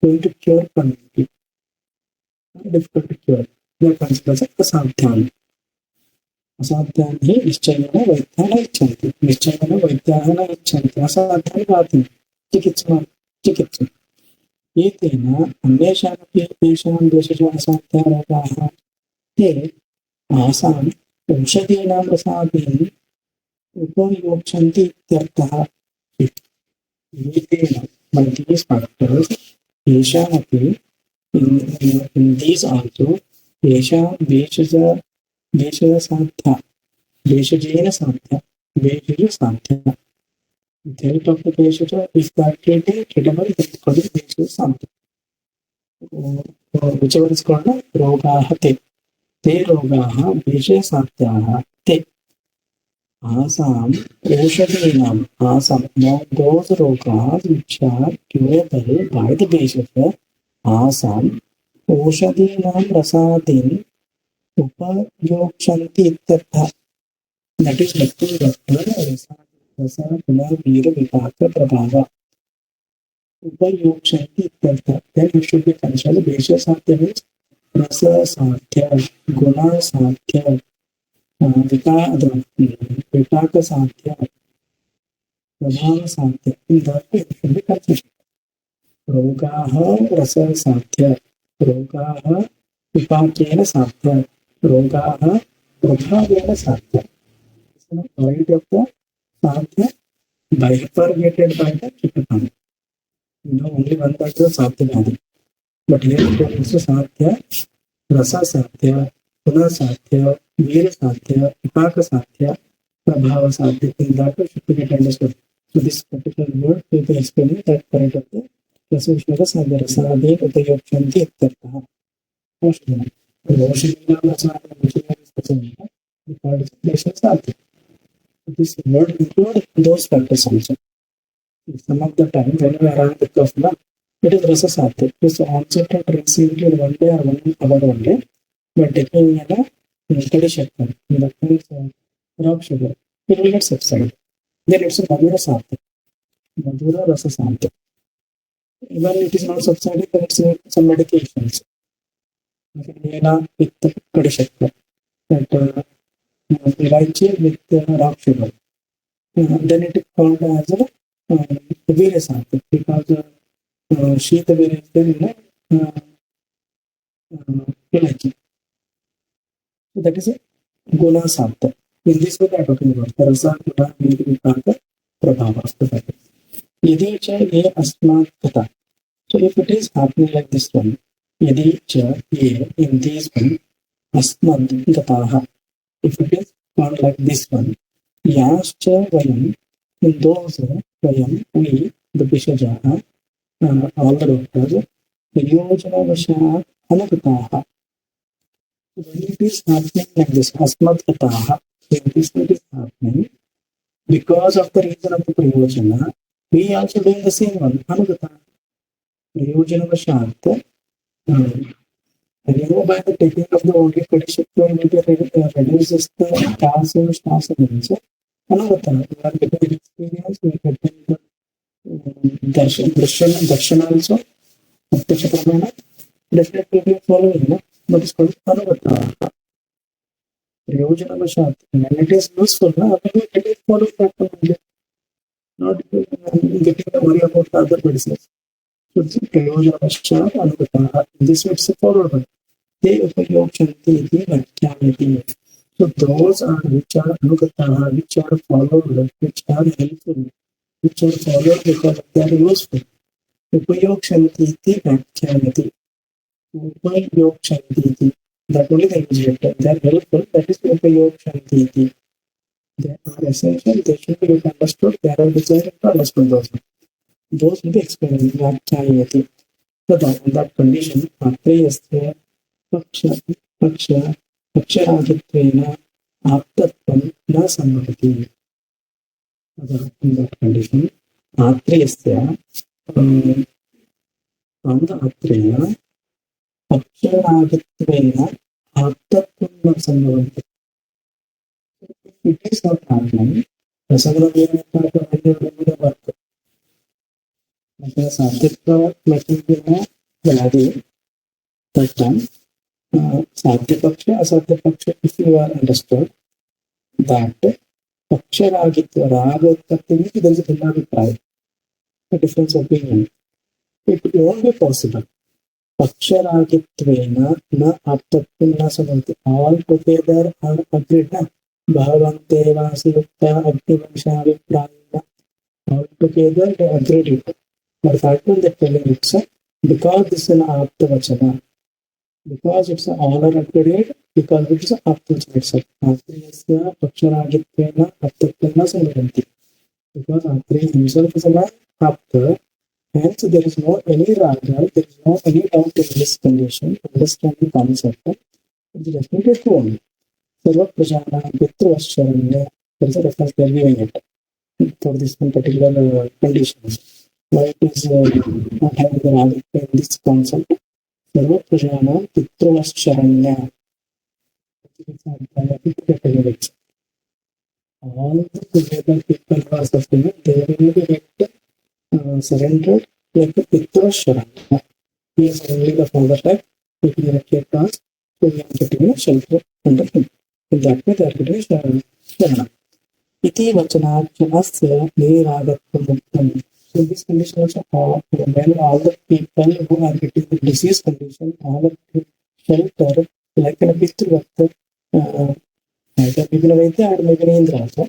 going to cure completely. Difficult to cure. They are considered as asadhyana. Asadhyana ही निश्चयेन वैद्याः इच्छन्ति. निश्चयेन वैद्याः न इच्छन्ति. असाध्यानि भाति. चिकित्सा. एतेन अन्येषामपि तेषां देशेषु असाध्याः रोगाः ते आसाम् औषधीनां रसादीन् उपयोक्ष्यन्ति इत्यर्थः. एतेन by these factors तेषामपि in these also तेषां भेषजेन साध्या with help of the भेषज is treatable for the भेषज साध्या whichever is called रोगाः ते रोगाः भेषज साध्याः ते Assam औषधीनाम Assam those rogas which are curable by the भेषज Assam औषधीनां रसादीन् उपयोक्ष्यन्ति इत्यर्थः. That is nothing but रसा वीर विपाक प्रभाव उपयोक्ष्यन्ति इत्यर्थः. Then it should be considered भेषज साध्य means रस साध्य गुण साध्य विपाक साध्य प्रभाव साध्य. In that way it should be considered. रोगाः रस साध्य रोगाः विपाकेन साध्य रोगाः प्रभावेन साध्य. Quality of the साध्य bifurcated by the Chittapani. You know only one part is साध्य व्याधि, but here it is साध्य रस साध्य गुण साध्य वीर साध्य विपाक साध्य प्रभाव साध्य. In that way should be get understood. So this particular word will be explaining that part of the रसविष्णुः साध्य रसादीन् उपयोक्ष्यन्ति इत्यर्थः. औषधीनां रसादीन्. This word includes those factors also. Some of the time when we are on the kafna, it is rasa sadhya. This onset and received in 1 day or 1 hour only, but taking in a steady shakti, that means rock sugar, it will get subside. Then it's a madhura sadhya, madhura rasa sadhya. When it is not subsided, then it's some medications. Nena pitta kadi shakti, that elaichi with rock sugar. Then it is called as a Veera Sadhya because Shita Veera is there in elaichi. So that is a Guna Sadhya. In this way, we are talking about Rasa Guna Veera Vipaka Prabhava. Yadi cha ye asmat kata. So if it is happening like this one, Yadi cha ye in this one asmat gataha. If it is found like this one, Yascha Vayam, in those Vayam, we, the Bishajaha, all the doctors, Yojana Vashat Anagataha. When it is happening like this, Asmat Kataha, when this is happening, because of the reason of the Prayojana, we also doing the same one, Anagataha. Prayojana Vashat, and by the taking of the only condition to reduces the calcium means another we are getting experience, we are getting the darshan also definitely we are following, but it's called anavata. Prayojana vashat, when it is useful, it is followed that only, not getting the worry about the other medicines. So prayojana vashat anavata, this is followed by they upayokshyanti iti vakhyamati. So those are which are anugataha, which are followed, which are helpful, which are followed because they are useful. Upayokshyanti iti vakhyamati. Upayokshyanti iti. That only the inject. They are helpful. That is upayokshyanti iti. They are essential. They should be understood. They are desired to understand those. Those will be explained. Vakhyamati. So that condition, atriyasya पक्षराजित्वेन आप्तत्वं न सम्भवति. In that condition, आत्रेयस्य Atreya पक्षराजित्वेन आप्तत्वं सम्भवन्ति. It is not happening. Work सात्विक व्याधि that time साध्यपक्ष असत्यपक्ष if you are understood that पक्षरागित्व रागोत्पत्ति में there is a भिन्नाभिप्राय, a difference of opinion. It won't be possible. पक्षरागित्वेन न आप्तत्वं न सम्भवति. All together are agreed ना भवन्ते वासियुक्ता अग्निवंशाभिप्रायेण. All together they agreed it. But fact one that telling it's because this is an aptavachana, because it's an honor upgrade, because it is an aptavachana itself. Atriyasya paksharagittvena aptattvena sambhavanti. Because Atriya himself is an apta, hence there is no any raga, there is no any doubt in this condition, understand the concept. It is definitely true only. Sarva prajana pitruvasharanya, there is a reference they are giving it for this one particular condition. Why it is not having the raga in this concept? Sarva prajana pitruvasharanya. All the together people who are suffering, they will be surrendered like a pitruvasharanya. He is only the father type, taking a care task, so we are getting a shelter under him. In that way, they are getting sharana. Iti vachanachanasya niragatvam muktam. So this condition also, when all the people who are getting the disease condition, all of the shelter, like a pitruvata, either Vipinavaitya or maybe Indra also.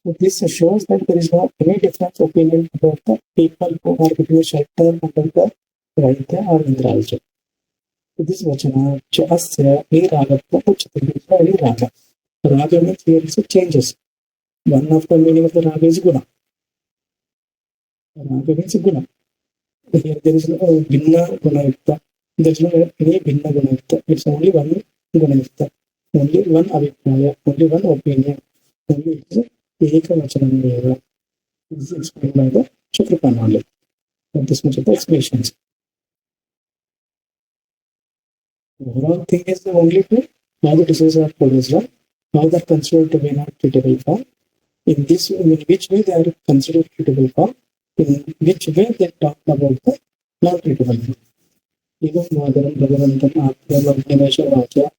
So this shows that there is no any difference opinion about the people who are getting shelter under the Vaitya or Indra also. So this vachana asya niragatvam uchyate. Only raga. Raga means here also changes. One of the meaning of the raga is guna. Raga means guna. Here there is no binna gunayukta. There is no any binna gunayukta. It's only one gunayukta. Only one abhipraya. Only one opinion. Only it is ekavachanam eva. This is explained by the Chakrapani only. This much of the explanations. Overall thing is the only two. All the diseases are produced, all are considered to be not treatable form. In this, in which way they are considered treatable form? In which way they talk about the not treatable form? Evam vadaram bhagavantam atmam agnimesha vacha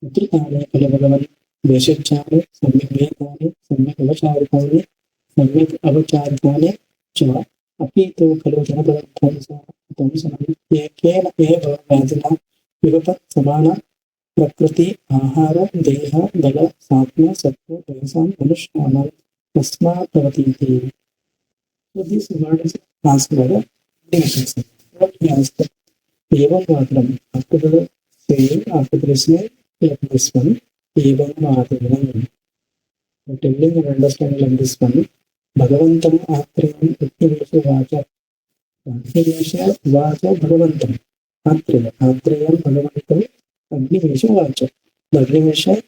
utrikane kala bhagavan veshachane samyak vehitane samyak avacharikane samyak avacharikane cha apito kalo janabhavam tamsanam ekena eva vadina vivapat samana प्रकृति आहार देह बल सात्म सत्व वयसां मनुष्याणां तस्मात् भवति इति. So this word is asked by the definition. What he asked? Evam matram. After the saying, after the listening, like this one, evam matram. The telling and understanding like this one. Bhagavantam atriyam uttivesha vacha. Uttivesha vacha bhagavantam. Atriyam bhagavantam. Agnimisha vacha. The Agnimisha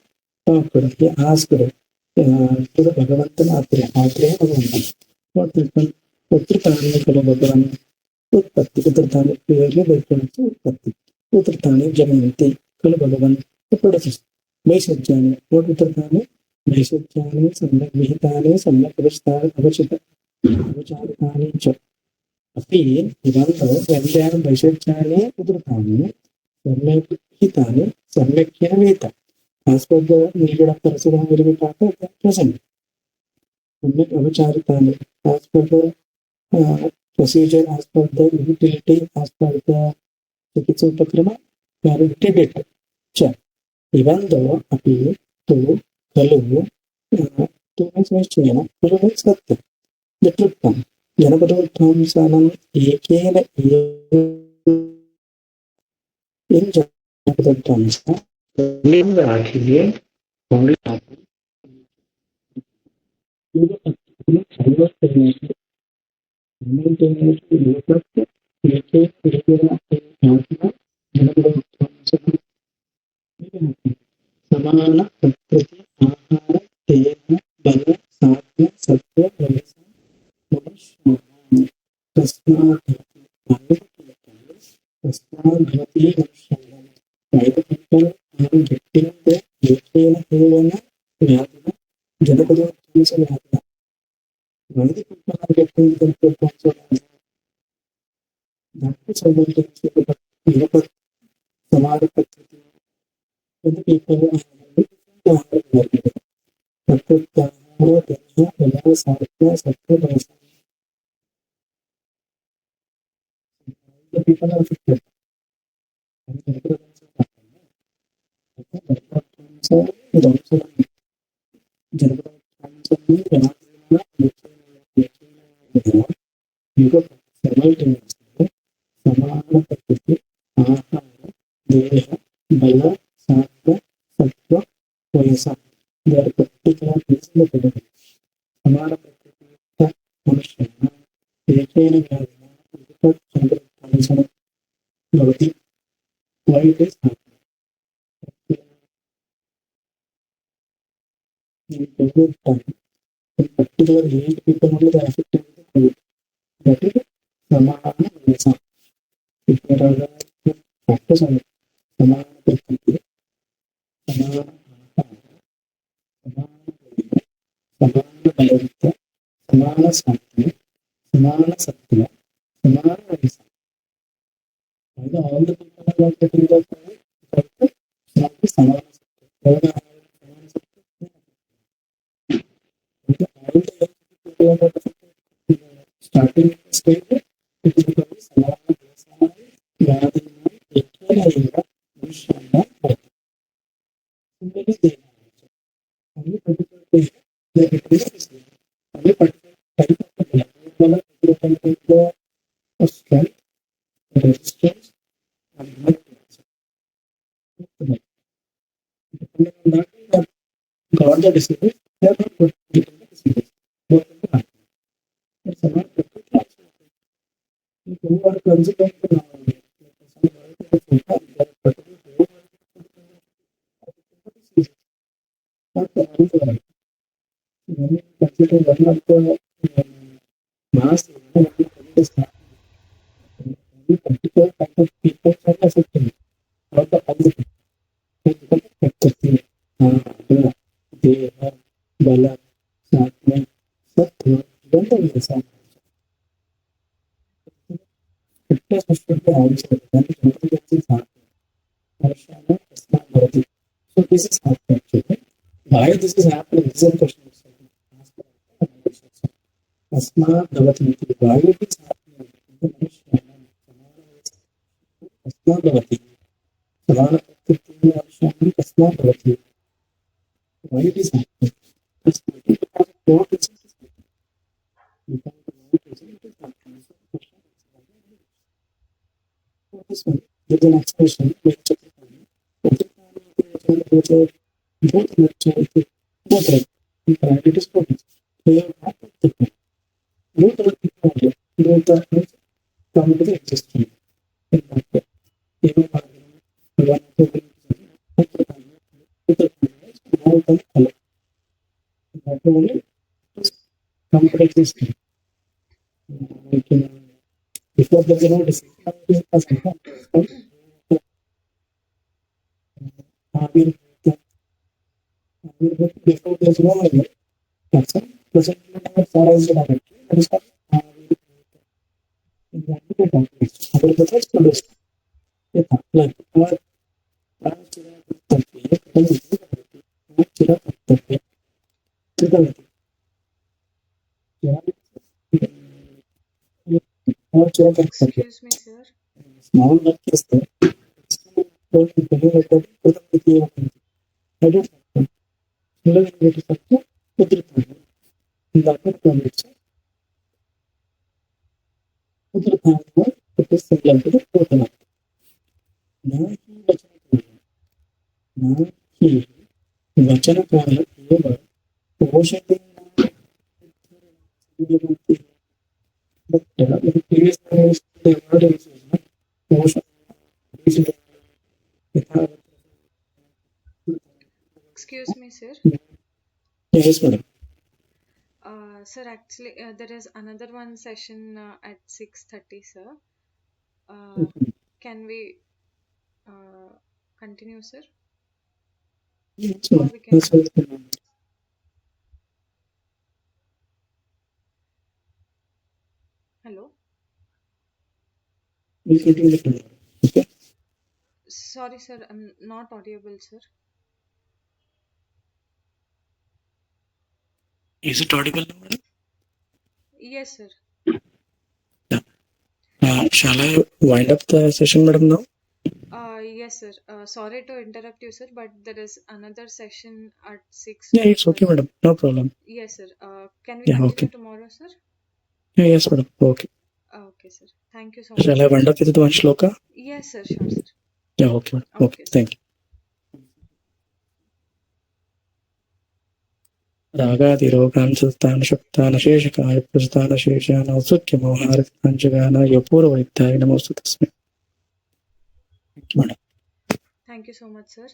talked, he asked to the Bhagavantam Atreya. Atreya Bhagavantam. What happened? Utritani Kala Bhagavan. Utpatti. Utritani clearly they pronounce Utpatti. Utritani Jamayanti Kala Bhagavan. The produces. Vaisajjani. What Utritani? Vaisajjani Samyak Vihitani Samyak Avachita Avacharitani Cha. Api, even though when they are Vaisajjani Utritani, Samyak Hitani, Samyak Vita. As per the needed of Parasuram will be part of the present. Samyak Avacharitani, as per the procedure, as per the utility, as per the Chikitsa Upakrama, they are integrated. Cha. Even though Api, Tu, Kalu, Tu means Vishchayana, Kalu means Satya. The Triptam. Janapadavattham Sanam Ekena in Janapadavattham only the Akhiye, only simultaneously look up the Eke Ekena Atma Janapadavattham Samana Prakriti Ahara Deha Bala Satya Satya Vayasa Manushyana Tasmat Tasmat Bhavati Manushyana. By the people are getting ఏకైన కేవల వ్యాధిన జనపదోత్సవ వ్యాధిన వైదిక విజ్ఞానానికి ఎప్పుడు జనపదోత్సవం దాంట్లో చదువు సమాజ ప్రకృతి ఎందుకు ఎక్కువ people are affected. So it also సమాన ప్రకృతి ఆహార దేహ బల సాత్వ సత్వ వయస వారి పర్టికులర్ సమాన ప్రకృతి మనుష్య ఏకైన వ్యాధిన సంరక్షణ భవతి white particular age people only are affected with COVID. That is Samahana Vyasa. If there are factors on it, Samahana Prakriti, Samahana Ahara, Samahana Vedha, Samahana Bayavita, Samahana Sattva, Samahana Sattva, Samahana Vyasa. Either all the people are not getting the COVID, but not the Samahana Sattva. Starting stage, it is because Samahana Vyasa, Vyadina, Ekena Eva, Vishana, Bhakti. Similarly, they have only particular thing, they have only particular type of strength, resistance, and blood pressure. Depending on that, they have got the disease, they are not good to get the disease. Both of them are. It's not good to catch it. Who are considered now? Consider one of the mass particular type of people are affected. Not the other people. Deva, Bala, Satya, Satya, don't know the same. It was supposed to answer then so this is happening. Why this is happening? This is a question. Asma Bhavati. Why it is happening? Asma Bhavati. Samana Prakriti Asma Bhavati. Why it is happening? It's because of four reasons. This one, there's an expression which both it is focused. They are not different. Both are people, both are come to the existence. Even one of the color. That only come to existence. Before there is no decision, before there is no person, present for us the direction. That is called like what Excuse me, sir. small work is there. It is similar to the total. Vachana Kala Poshati but in previous times they were Excuse me, sir. yes, madam. Sir, actually, there is another one session at 6:30, sir. Can we continue, sir? Yes, madam. we can Yes, madam. hello. We'll continue tomorrow. Okay. Sorry, sir. I'm not audible, sir. Is it audible now, madam? Yes, sir. Shall I wind up the session, madam, now? Yes, sir. Sorry to interrupt you, sir, but there is another session at 6. Yeah, it's okay, madam. No problem. Yes, sir. Can we Yeah, continue okay. tomorrow, sir? Yeah, yes, madam. Okay. Okay, sir. Thank you so much. Shall I wind up with one shloka? Yes, sir. Sure, sir. Yeah, okay, madam. Okay, Okay, sir. thank you. रागादिरोगान् सुतान् शक्तान् शेषकाय प्रसुतान् शेषान् औत्सुक्यमोहारक्तान् जगान यपूर्वैद्याय नमोऽस्तु तस्मै. Thank you, madam. Thank you so much, sir.